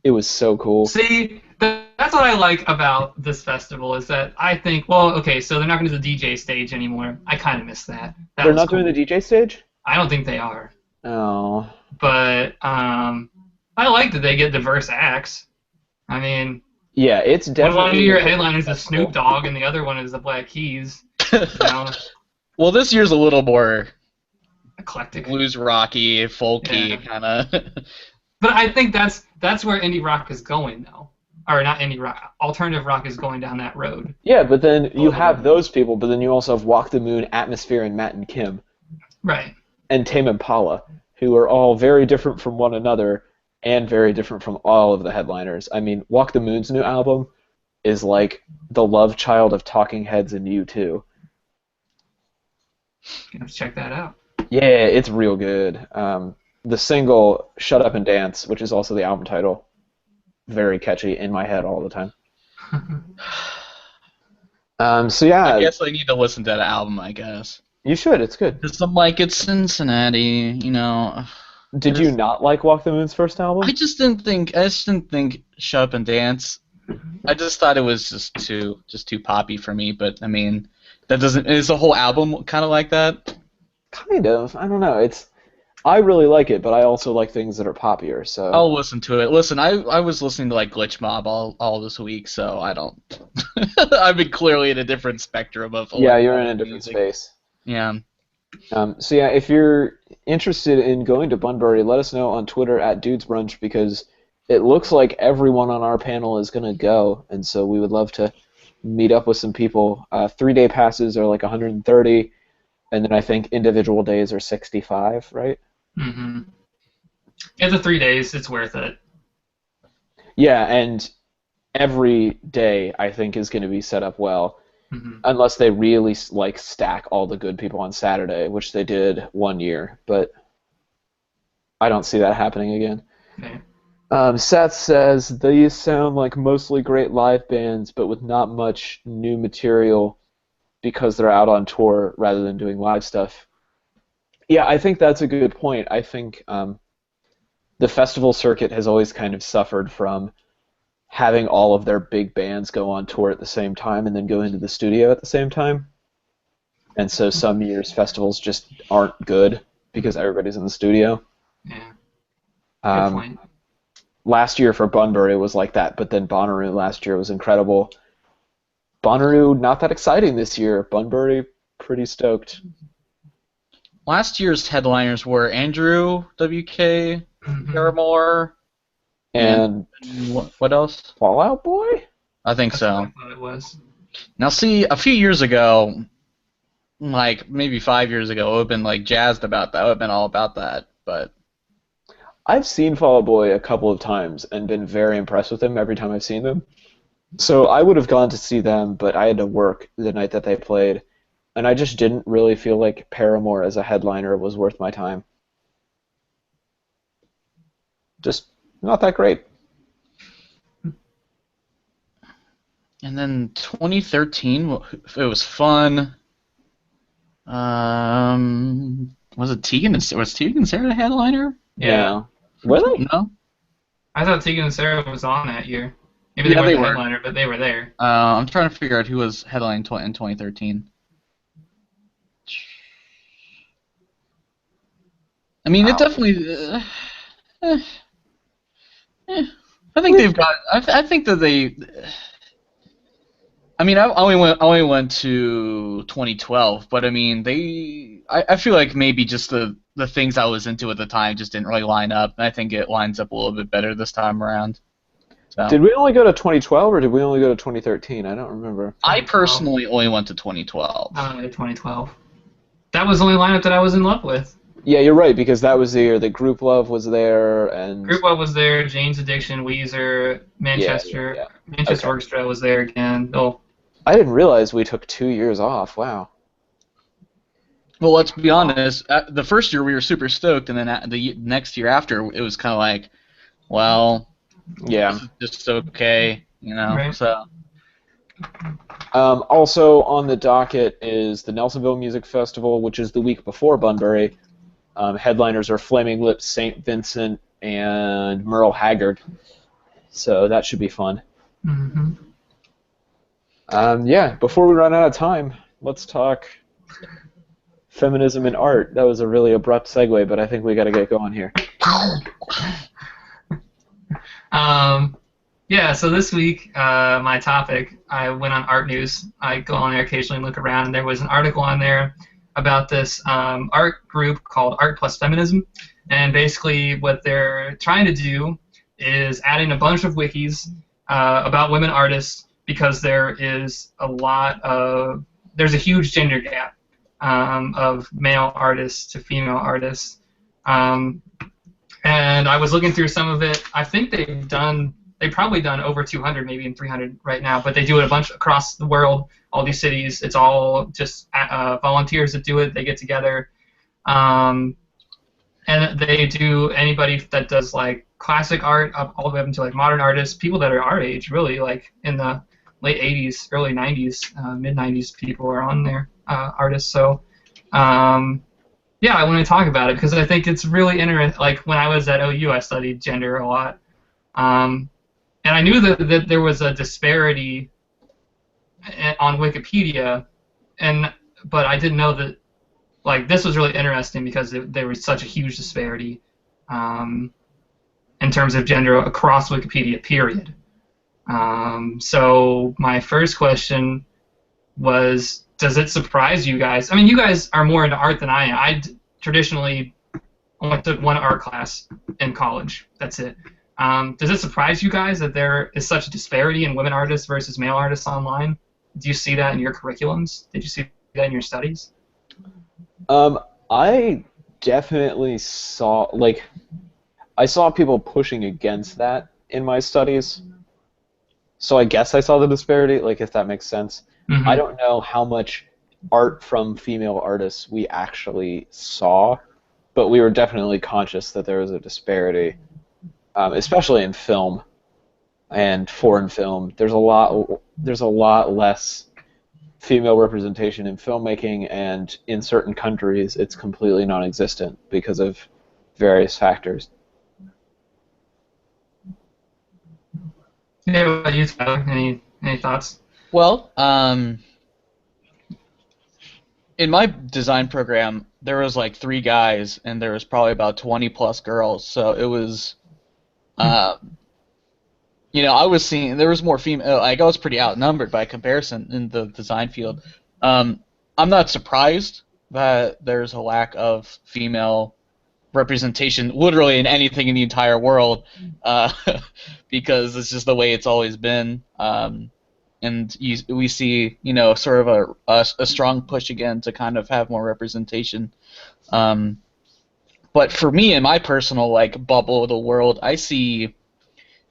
It was so cool. See, that's what I like about this festival is that I think, well, okay, so they're not going to do the DJ stage anymore. I kind of miss that. They're not doing the DJ stage? I don't think they are. Oh. But I like that they get diverse acts. I mean, yeah, it's definitely. One of your headliners is Snoop Dogg, and the other one is the Black Keys. You know? Well, this year's a little more eclectic, blues rocky, folky kind of. But I think that's where indie rock is going, though. Or not indie rock. Alternative rock is going down that road. Yeah, but then you have those people, but then you also have Walk the Moon, Atmosphere, and Matt and Kim. Right. And Tame Impala, who are all very different from one another and very different from all of the headliners. I mean, Walk the Moon's new album is like the love child of Talking Heads and U2. Let's check that out. Yeah, it's real good. The single Shut Up and Dance, which is also the album title, very catchy in my head all the time. So yeah, I guess I need to listen to that album, I guess. You should, it's good. Because I'm like, it's Cincinnati, you know. Did you not like Walk the Moon's first album? I just didn't think Shut Up and Dance. I just thought it was just too poppy for me, but I mean, that doesn't, is the whole album kind of like that? Kind of. I don't know. I really like it, but I also like things that are poppier, so... I'll listen to it. Listen, I was listening to, like, Glitch Mob all this week, so I don't... I've been clearly in a different spectrum of... Yeah, you're in a different space. Yeah. So yeah, if you're interested in going to Bunbury, let us know on Twitter @DudesBrunch, because it looks like everyone on our panel is going to go, and so we would love to meet up with some people. 3-day passes are like 130, and then I think individual days are 65, right? Mm-hmm. Yeah, the 3 days, it's worth it. Yeah, and every day I think is going to be set up well, unless they really like stack all the good people on Saturday, which they did one year, but I don't see that happening again. Okay. Seth says, these sound like mostly great live bands, but with not much new material because they're out on tour rather than doing live stuff. Yeah, I think that's a good point. I think the festival circuit has always kind of suffered from having all of their big bands go on tour at the same time and then go into the studio at the same time. And so some years festivals just aren't good because everybody's in the studio. Yeah. Good point. Last year for Bunbury was like that, but then Bonnaroo last year was incredible. Bonnaroo, not that exciting this year. Bunbury, pretty stoked. Last year's headliners were Andrew WK, Paramore, and what else? Fall Out Boy? I think so. I thought it was. Now, see, a few years ago, like maybe 5 years ago, I would have been like jazzed about that. I would have been all about that, but I've seen Fall Out Boy a couple of times and been very impressed with them every time I've seen them. So I would have gone to see them, but I had to work the night that they played, and I just didn't really feel like Paramore as a headliner was worth my time. Just not that great. And then 2013, it was fun. Was it Tegan? Was Tegan and Sarah the headliner? Yeah. Were they? No. I thought Tiga and Sarah was on that year. Maybe they weren't the headliner, but they were there. I'm trying to figure out who was headlining in 2013. I mean, it definitely. I think they've got. I think that they. I mean, I only went to 2012, but I mean, I feel like maybe just the things I was into at the time just didn't really line up, and I think it lines up a little bit better this time around. So. Did we only go to 2012 or did we only go to 2013? I don't remember. I personally only went to 2012. I only went to 2012. That was the only lineup that I was in love with. Yeah, you're right, because that was the year that Group Love was there, and... Group Love was there, Jane's Addiction, Weezer, Manchester, Manchester Orchestra was there again. Oh. I didn't realize we took 2 years off, wow. Well, let's be honest, the first year we were super stoked, and then the next year after, it was kind of like, well, this is just okay, you know, right. So... Also on the docket is the Nelsonville Music Festival, which is the week before Bunbury. Headliners are Flaming Lips, St. Vincent, and Merle Haggard. So that should be fun. Yeah, before we run out of time, let's talk feminism and art. That was a really abrupt segue, but I think we got to get going here. Yeah, so this week, my topic, I went on Art News. I go on there occasionally and look around, and there was an article on there about this art group called Art plus Feminism, and basically what they're trying to do is add in a bunch of wikis about women artists because there's a huge gender gap of male artists to female artists. And I was looking through some of it. I think they've probably done over 200, maybe even 300 right now, but they do it a bunch across the world, all these cities. It's all just volunteers that do it. They get together. And they do anybody that does like classic art all the way up into like modern artists, people that are our age, really, like in the late 80s, early 90s, mid 90s people are on there, artists. So yeah, I want to talk about it because I think it's really interesting. Like when I was at OU, I studied gender a lot. And I knew that there was a disparity on Wikipedia, but I didn't know that. Like this was really interesting because there was such a huge disparity in terms of gender across Wikipedia. Period. So my first question was, does it surprise you guys? I mean, you guys are more into art than I am. I traditionally only took one art class in college. That's it. Does it surprise you guys that there is such a disparity in women artists versus male artists online? Do you see that in your curriculums? Did you see that in your studies? I definitely saw, I saw people pushing against that in my studies. So I guess I saw the disparity, if that makes sense. Mm-hmm. I don't know how much art from female artists we actually saw, but we were definitely conscious that there was a disparity, especially in film and foreign film. There's a lot less female representation in filmmaking, and in certain countries it's completely non-existent because of various factors. Yeah, what about you, Tyler? Any thoughts? Well, in my design program, there was like 3 guys, and there was probably about 20 plus girls. So it was, I was seeing there was more female. I was pretty outnumbered by comparison in the design field. I'm not surprised that there's a lack of female representation, literally in anything in the entire world, because it's just the way it's always been. And we see, sort of a strong push again to kind of have more representation. But for me, in my personal bubble of the world, I see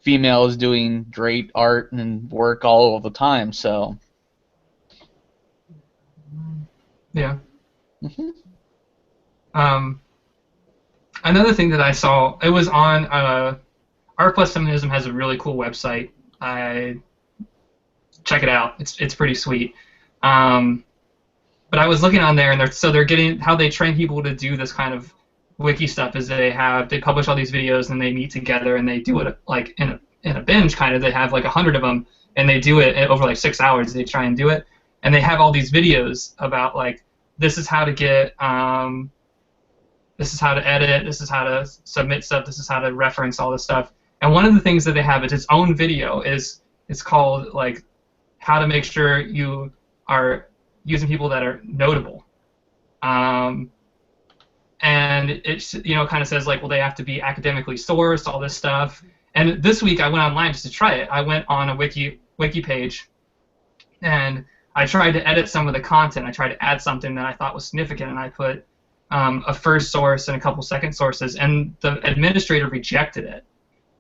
females doing great art and work all the time. So yeah. Another thing that I saw, it was on Art Plus Feminism has a really cool website. Check it out. It's pretty sweet. But I was looking on there, and they're getting how they train people to do this kind of wiki stuff is they publish all these videos and they meet together and they do it in a binge kind of. They have 100 of them and they do it over 6 hours. They try and do it, and they have all these videos about this is how to get this is how to edit, this is how to submit stuff, this is how to reference all this stuff. And one of the things that they have is its own video. It's called how to make sure you are using people that are notable. And it kind of says well, they have to be academically sourced, all this stuff. And this week I went online just to try it. I went on a wiki page and I tried to edit some of the content. I tried to add something that I thought was significant, and I put a first source and a couple second sources, and the administrator rejected it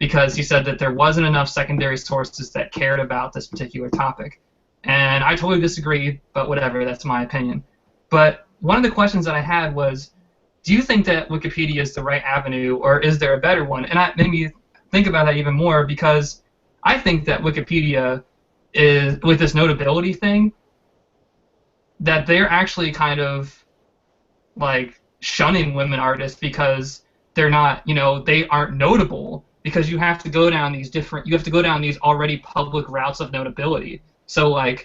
because he said that there wasn't enough secondary sources that cared about this particular topic. And I totally disagree, but whatever, that's my opinion. But one of the questions that I had was, do you think that Wikipedia is the right avenue, or is there a better one? And it made me think about that even more, because I think that Wikipedia is, with this notability thing, that they're actually kind of shunning women artists because they're not, they aren't notable, because you have to go down these already public routes of notability. So I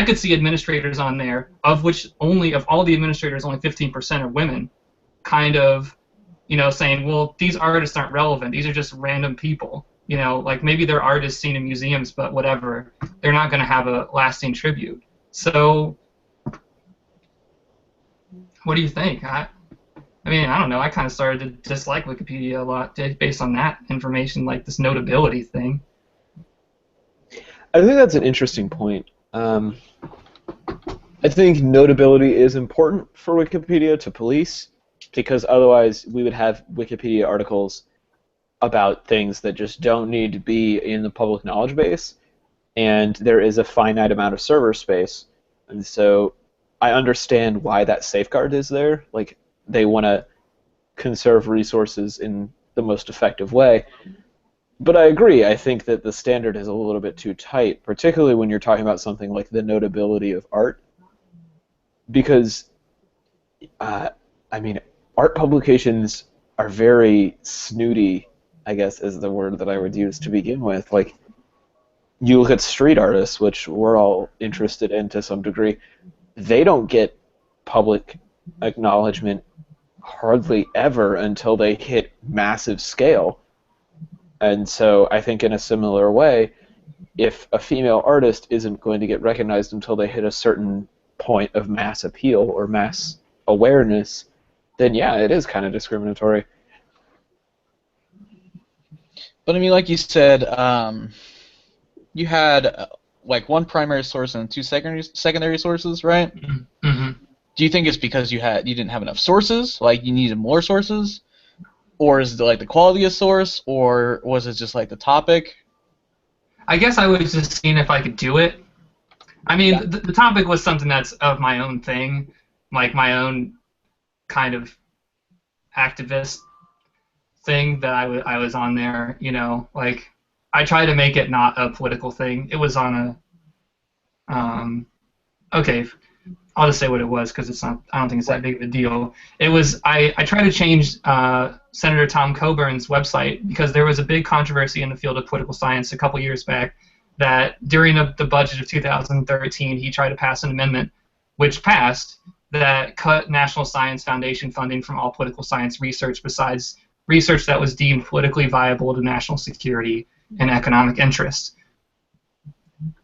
could see administrators on there, of all the administrators, only 15% are women, kind of, saying, well, these artists aren't relevant. These are just random people. Maybe they're artists seen in museums, but whatever. They're not going to have a lasting tribute. So What do you think? I mean, I don't know. I kind of started to dislike Wikipedia a lot based on that information, like this notability thing. I think that's an interesting point. I think notability is important for Wikipedia to police, because otherwise we would have Wikipedia articles about things that just don't need to be in the public knowledge base, and there is a finite amount of server space, and so I understand why that safeguard is there. Like, they want to conserve resources in the most effective way. But I agree. I think that the standard is a little bit too tight, particularly when you're talking about something like the notability of art, because I mean, art publications are very snooty, I guess is the word that I would use to begin with. Like, you look at street artists, which we're all interested in to some degree, they don't get public acknowledgement hardly ever until they hit massive scale. And so I think in a similar way, if a female artist isn't going to get recognized until they hit a certain point of mass appeal or mass awareness, then yeah, it is kind of discriminatory. But I mean, like you said, you had like one primary source and two secondary sources, right? Mm-hmm. Do you think it's because you didn't have enough sources, like you needed more sources, or is it like the quality of source, or was it just like the topic? I guess I was just seeing if I could do it. I mean, Yeah. the topic was something that's of my own thing, like my own kind of activist thing that I was on there, you know, like I tried to make it not a political thing. It was on okay, I'll just say what it was because it's not. I don't think it's that big of a deal. It was I tried to change Senator Tom Coburn's website because there was a big controversy in the field of political science a couple years back that during the budget of 2013 he tried to pass an amendment, which passed, that cut National Science Foundation funding from all political science research besides research that was deemed politically viable to national security and economic interests,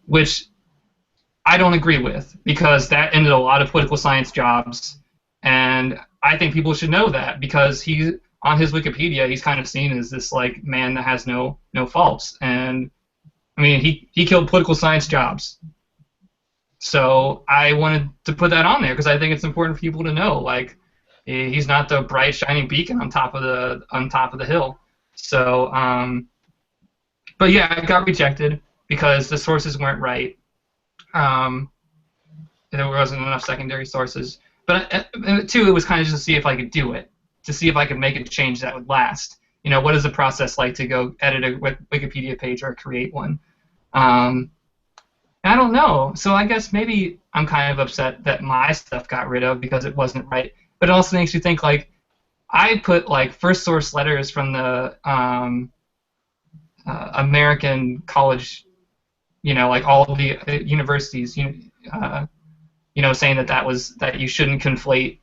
which I don't agree with, because that ended a lot of political science jobs, and I think people should know that, because he, on his Wikipedia, he's kind of seen as this like man that has no faults, and I mean he killed political science jobs. So I wanted to put that on there because I think it's important for people to know, like, he's not the bright shining beacon on top of the hill. So but yeah, it got rejected because the sources weren't right. There wasn't enough secondary sources. But two, it was kind of just to see if I could do it, to see if I could make a change that would last. You know, what is the process like to go edit a Wikipedia page or create one? I don't know. So I guess maybe I'm kind of upset that my stuff got rid of because it wasn't right. But it also makes you think, like, I put like first source letters from the American college, you know, like all the universities, you know, saying that you shouldn't conflate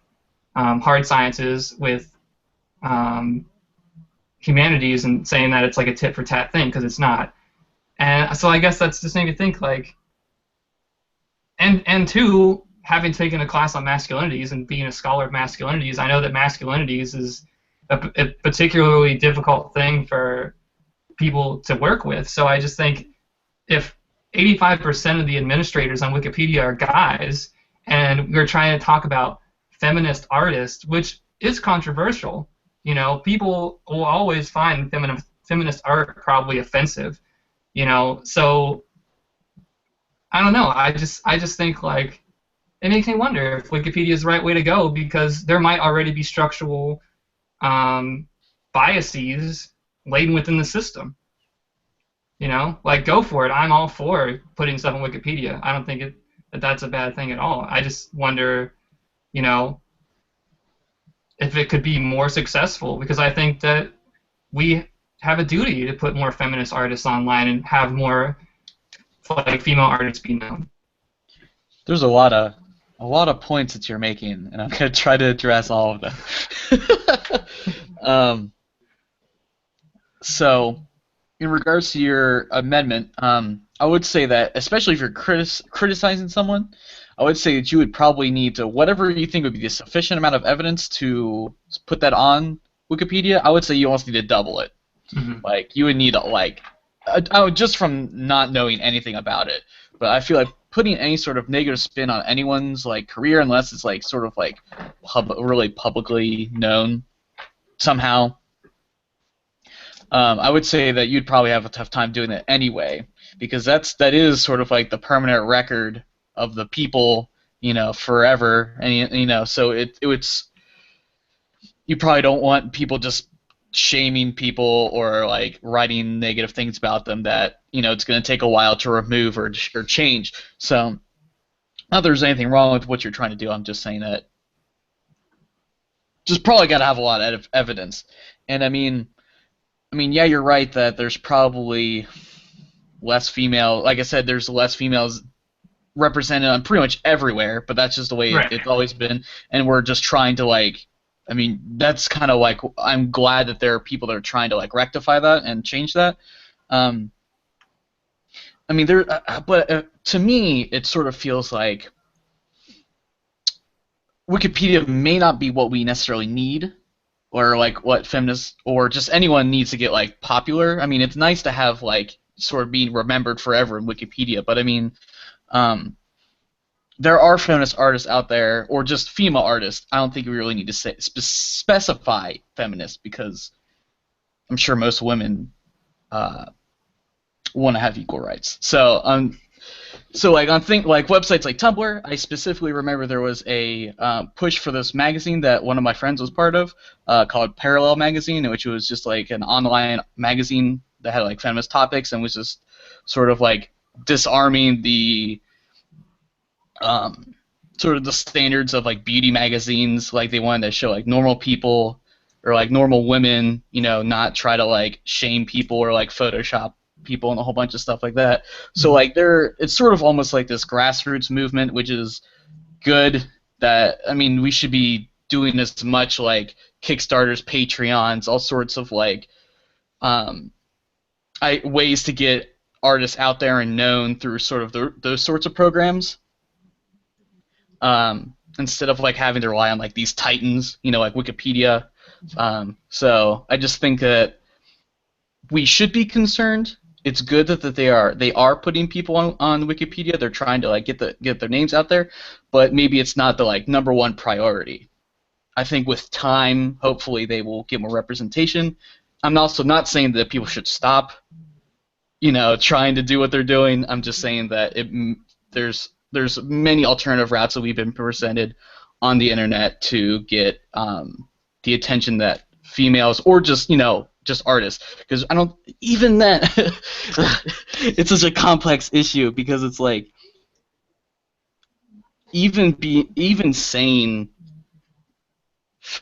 hard sciences with humanities, and saying that it's like a tit for tat thing, because it's not. And so I guess that's just made me think, like, and two, having taken a class on masculinities and being a scholar of masculinities, I know that masculinities is a particularly difficult thing for people to work with. So I just think if 85% of the administrators on Wikipedia are guys, and we're trying to talk about feminist artists, which is controversial, you know, people will always find feminist art probably offensive, you know. So I don't know. I just think, like, it makes me wonder if Wikipedia is the right way to go, because there might already be structural biases laden within the system. You know, like, go for it. I'm all for putting stuff on Wikipedia. I don't think that's a bad thing at all. I just wonder, you know, if it could be more successful, because I think that we have a duty to put more feminist artists online and have more, like, female artists be known. There's a lot of points that you're making, and I'm gonna try to address all of them. So, in regards to your amendment, I would say that, especially if you're criticizing someone, I would say that you would probably need to, whatever you think would be the sufficient amount of evidence to put that on Wikipedia, I would say you almost need to double it. Mm-hmm. Like, you would need, like, just from not knowing anything about it. But I feel like putting any sort of negative spin on anyone's, like, career, unless it's, like, sort of, like, really publicly known somehow, I would say that you'd probably have a tough time doing it anyway, because that is sort of like the permanent record of the people, forever, and so it's you probably don't want people just shaming people or like writing negative things about them that it's going to take a while to remove or change. So not that there's anything wrong with what you're trying to do. I'm just saying that just probably got to have a lot of evidence. And I mean, yeah, you're right that there's probably less female. Like I said, there's less females represented on pretty much everywhere, but that's just the way it's always been. And we're just trying to that's kind of like, I'm glad that there are people that are trying to like rectify that and change that. But to me, it sort of feels like Wikipedia may not be what we necessarily need, or like what feminists or just anyone needs to get like popular. I mean, it's nice to have like sort of being remembered forever in Wikipedia, but I mean, there are feminist artists out there, or just female artists. I don't think we really need to specify feminist, because I'm sure most women want to have equal rights. So like on websites like Tumblr, I specifically remember there was a push for this magazine that one of my friends was part of, called Parallel Magazine, which was just like an online magazine that had like feminist topics and was just sort of like disarming the sort of the standards of like beauty magazines. Like they wanted to show like normal people or like normal women, not try to like shame people or like Photoshop people and a whole bunch of stuff like that. So like it's sort of almost like this grassroots movement, which is good. That we should be doing as much like Kickstarters, Patreons, all sorts of like ways to get artists out there and known through sort of those sorts of programs. Instead of like having to rely on like these titans, like Wikipedia. So I just think that we should be concerned. It's good that they are putting people on Wikipedia. They're trying to like get their names out there, but maybe it's not the like number one priority. I think with time, hopefully they will get more representation. I'm also not saying that people should stop, trying to do what they're doing. I'm just saying that there's many alternative routes that we've been presented on the internet to get the attention that females or just just artists, because I don't even then it's such a complex issue, because it's like even saying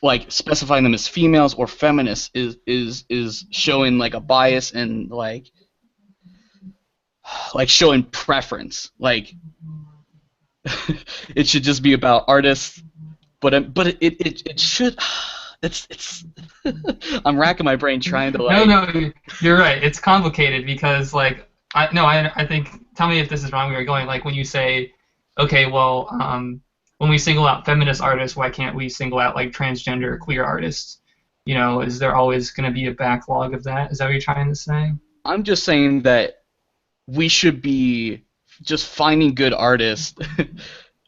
like specifying them as females or feminists is showing like a bias and like showing preference. Like it should just be about artists, but it should. It's I'm racking my brain trying to like. No, you're right. It's complicated because like I think, tell me if this is wrong where you're going. Like when you say, okay, well, when we single out feminist artists, why can't we single out like transgender or queer artists? Is there always going to be a backlog of that? Is that what you're trying to say? I'm just saying that we should be just finding good artists.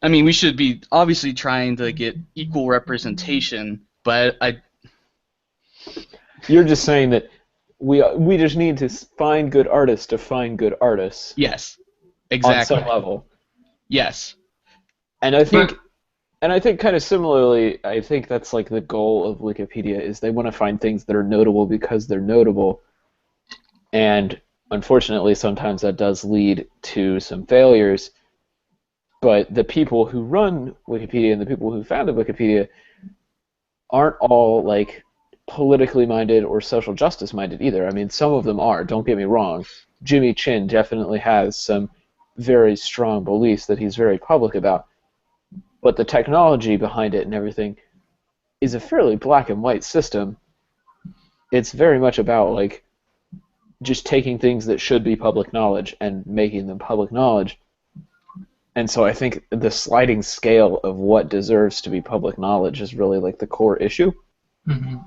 We should be obviously trying to get equal representation, but You're just saying that we just need to find good artists to find good artists. Yes, exactly. On some level. Yes. And I think kind of similarly, I think that's like the goal of Wikipedia, is they want to find things that are notable because they're notable. And unfortunately, sometimes that does lead to some failures. But the people who run Wikipedia and the people who founded Wikipedia aren't all like politically minded or social justice minded either. Some of them are, don't get me wrong. Jimmy Chin definitely has some very strong beliefs that he's very public about. But the technology behind it and everything is a fairly black and white system. It's very much about like just taking things that should be public knowledge and making them public knowledge. And so I think the sliding scale of what deserves to be public knowledge is really like the core issue. Mm-hmm.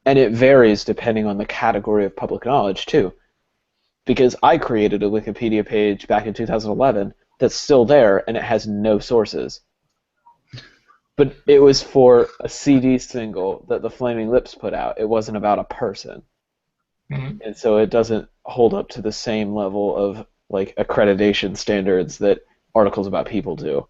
And it varies depending on the category of public knowledge, too. Because I created a Wikipedia page back in 2011 that's still there, and it has no sources. But it was for a CD single that the Flaming Lips put out. It wasn't about a person. Mm-hmm. And so it doesn't hold up to the same level of like accreditation standards that articles about people do.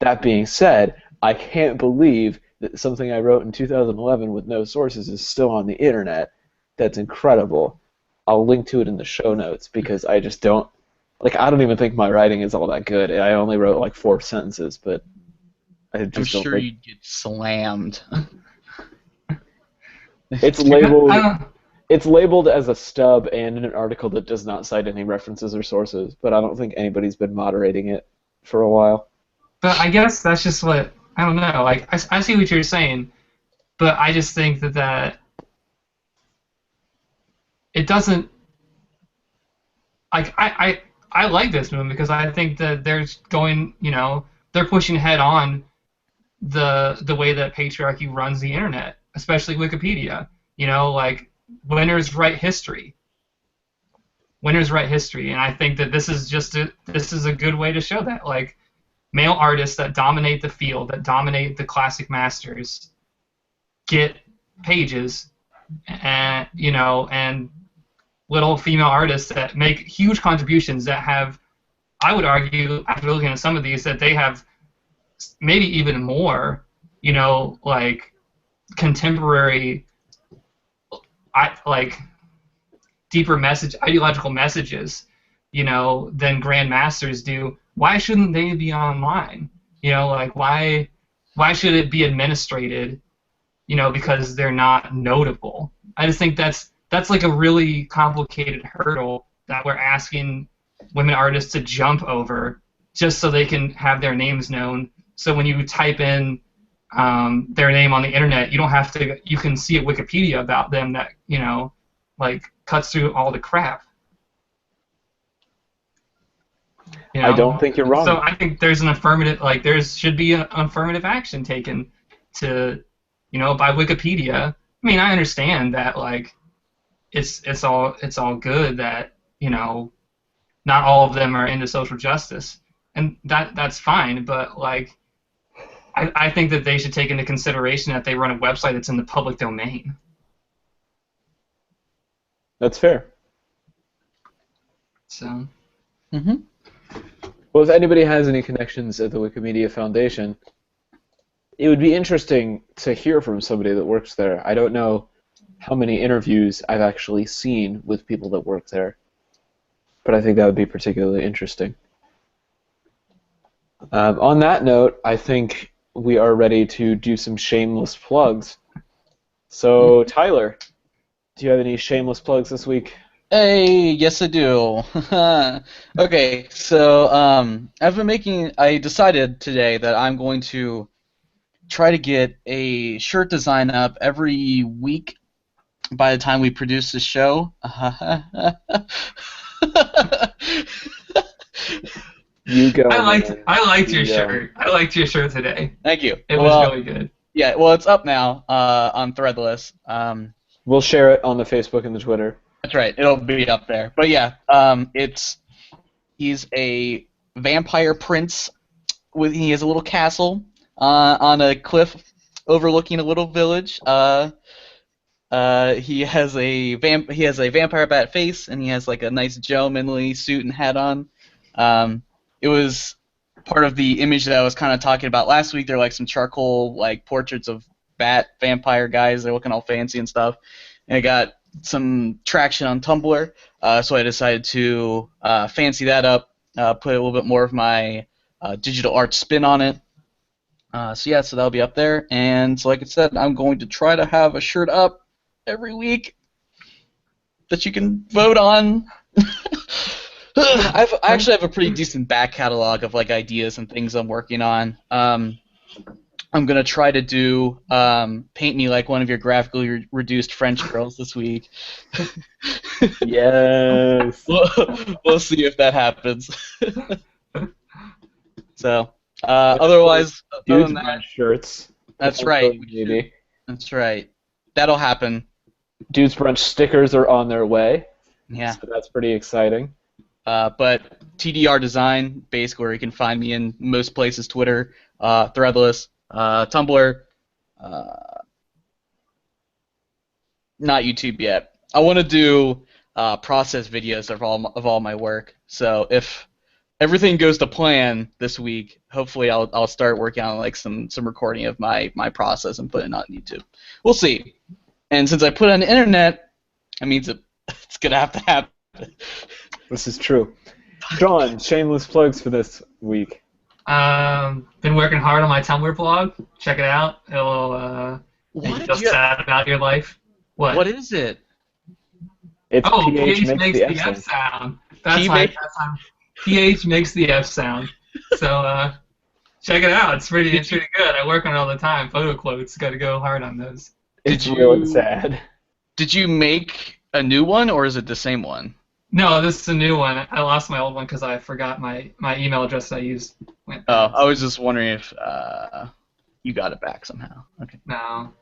That being said, I can't believe that something I wrote in 2011 with no sources is still on the internet. That's incredible. I'll link to it in the show notes because I just don't, like, I don't even think my writing is all that good. I only wrote like 4 sentences, but I just I'm don't sure think... you'd get slammed. It's labeled... It's labeled as a stub and in an article that does not cite any references or sources, but I don't think anybody's been moderating it for a while. But I guess that's just what, I don't know, like, I see what you're saying, but I just think that it doesn't, like, I like this movement because I think that there's going, you know, they're pushing head on the way that patriarchy runs the internet, especially Wikipedia. You know, like, winners write history. Winners write history, and I think that this is a good way to show that. Like, male artists that dominate the field, that dominate the classic masters, get pages, and you know, and little female artists that make huge contributions that have, I would argue, after looking at some of these, that they have maybe even more, you know, like contemporary, like deeper ideological messages, you know, than grandmasters do. Why shouldn't they be online? You know, like why should it be administrated, you know, because they're not notable? I just think that's like a really complicated hurdle that we're asking women artists to jump over just so they can have their names known. So when you type in their name on the internet, you don't have to. You can see a Wikipedia about them that, you know, like cuts through all the crap. You know? I don't think you're wrong. So I think there's an affirmative, like there should be an affirmative action taken to, you know, by Wikipedia. I mean, I understand that like it's all good that, you know, not all of them are into social justice, and that's fine. But like, I think that they should take into consideration that they run a website that's in the public domain. That's fair. So. Mm-hmm. Well, if anybody has any connections at the Wikimedia Foundation, it would be interesting to hear from somebody that works there. I don't know how many interviews I've actually seen with people that work there, but I think that would be particularly interesting. On that note, I think we are ready to do some shameless plugs. So, Tyler, do you have any shameless plugs this week? Hey, yes I do. Okay, so I decided today that I'm going to try to get a shirt design up every week by the time we produce the show. You go. I liked your shirt. I liked your shirt today. Thank you. It was really good. Yeah, well, it's up now on Threadless. We'll share it on the Facebook and the Twitter. That's right. It'll be up there. But yeah, he's a vampire prince. He has a little castle on a cliff overlooking a little village. He has a vampire bat face, and he has like a nice gentlemanly suit and hat on. It was part of the image that I was kind of talking about last week. They're like some charcoal like portraits of bat vampire guys. They're looking all fancy and stuff. And I got some traction on Tumblr, so I decided to fancy that up, put a little bit more of my digital art spin on it. So that'll be up there. And so like I said, I'm going to try to have a shirt up every week that you can vote on. I actually have a pretty decent back catalog of like ideas and things I'm working on. I'm gonna try to do paint me like one of your graphically reduced French girls this week. Yes. We'll see if that happens. So, otherwise, other Dudes than that, brunch shirts. that's right. Maybe. That's right. That'll happen. Dudes brunch stickers are on their way. Yeah. So that's pretty exciting. But TDR Design, basically, where you can find me in most places: Twitter, Threadless, Tumblr, not YouTube yet. I want to do process videos of all my work. So if everything goes to plan this week, hopefully I'll start working on like some recording of my process and putting it on YouTube. We'll see. And since I put it on the internet, that means it's gonna have to happen. This is true. John, shameless plugs for this week. Been working hard on my Tumblr blog. Check it out. It'll make you feel sad about your life. What is it? It's PH makes the F sound. That's how PH makes the F sound. So check it out. It's pretty good. I work on it all the time. Photo quotes. Got to go hard on those. It's really sad. Did you make a new one, or is it the same one? No, this is a new one. I lost my old one because I forgot my email address I used. I was just wondering if you got it back somehow. Okay. No.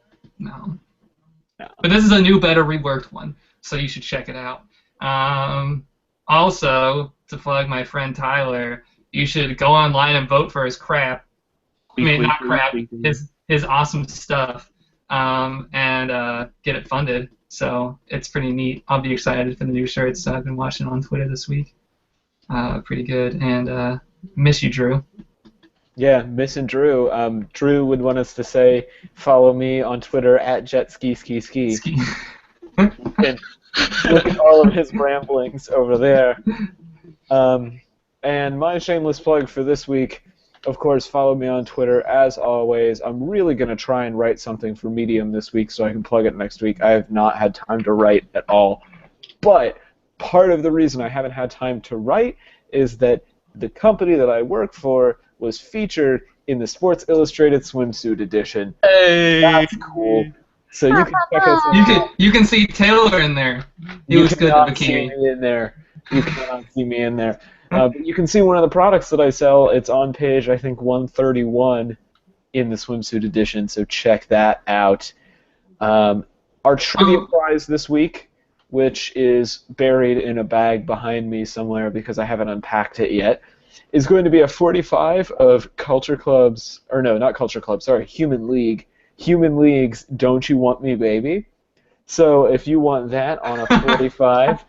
But this is a new, better, reworked one, so you should check it out. Also, to plug my friend Tyler, you should go online and vote for his crap. Not crap, his awesome stuff, and get it funded. So it's pretty neat. I'll be excited for the new shirts I've been watching on Twitter this week. Pretty good, and miss you, Drew. Yeah, missing Drew. Drew would want us to say, follow me on Twitter at jetskiskiski. And look at all of his ramblings over there. And my shameless plug for this week, of course, follow me on Twitter as always. I'm really going to try and write something for Medium this week so I can plug it next week. I have not had time to write at all. But part of the reason I haven't had time to write is that the company that I work for was featured in the Sports Illustrated swimsuit edition. Hey. That's cool. So you can check us out. You can see Taylor in there. He was good in the bikini. See me in there. You cannot see me in there. But you can see one of the products that I sell. It's on page, I think, 131 in the swimsuit edition, so check that out. Our trivia prize this week, which is buried in a bag behind me somewhere because I haven't unpacked it yet, is going to be a 45 of Culture Club's, or no, not Culture Club, sorry, Human League. Human League's Don't You Want Me, Baby? So if you want that on a 45,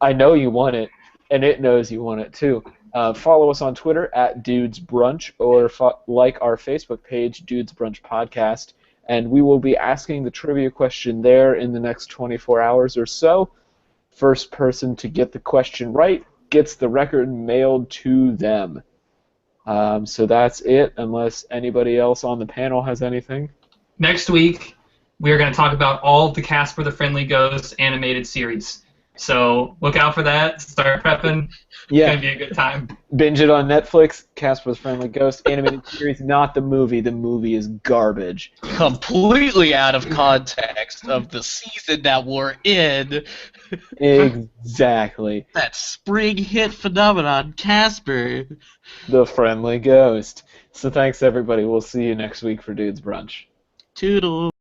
I know you want it, and it knows you want it too. Follow us on Twitter at Dudes Brunch, or like our Facebook page, Dudes Brunch Podcast, and we will be asking the trivia question there in the next 24 hours or so. First person to get the question right gets the record mailed to them. So that's it, unless anybody else on the panel has anything. Next week, we are going to talk about all of the Casper the Friendly Ghost animated series. So look out for that. Start prepping. Yeah. It's going to be a good time. Binge it on Netflix. Casper the Friendly Ghost animated series, not the movie. The movie is garbage. Completely out of context of the season that we're in. Exactly. That spring hit phenomenon, Casper. The Friendly Ghost. So thanks, everybody. We'll see you next week for Dudes Brunch. Toodles.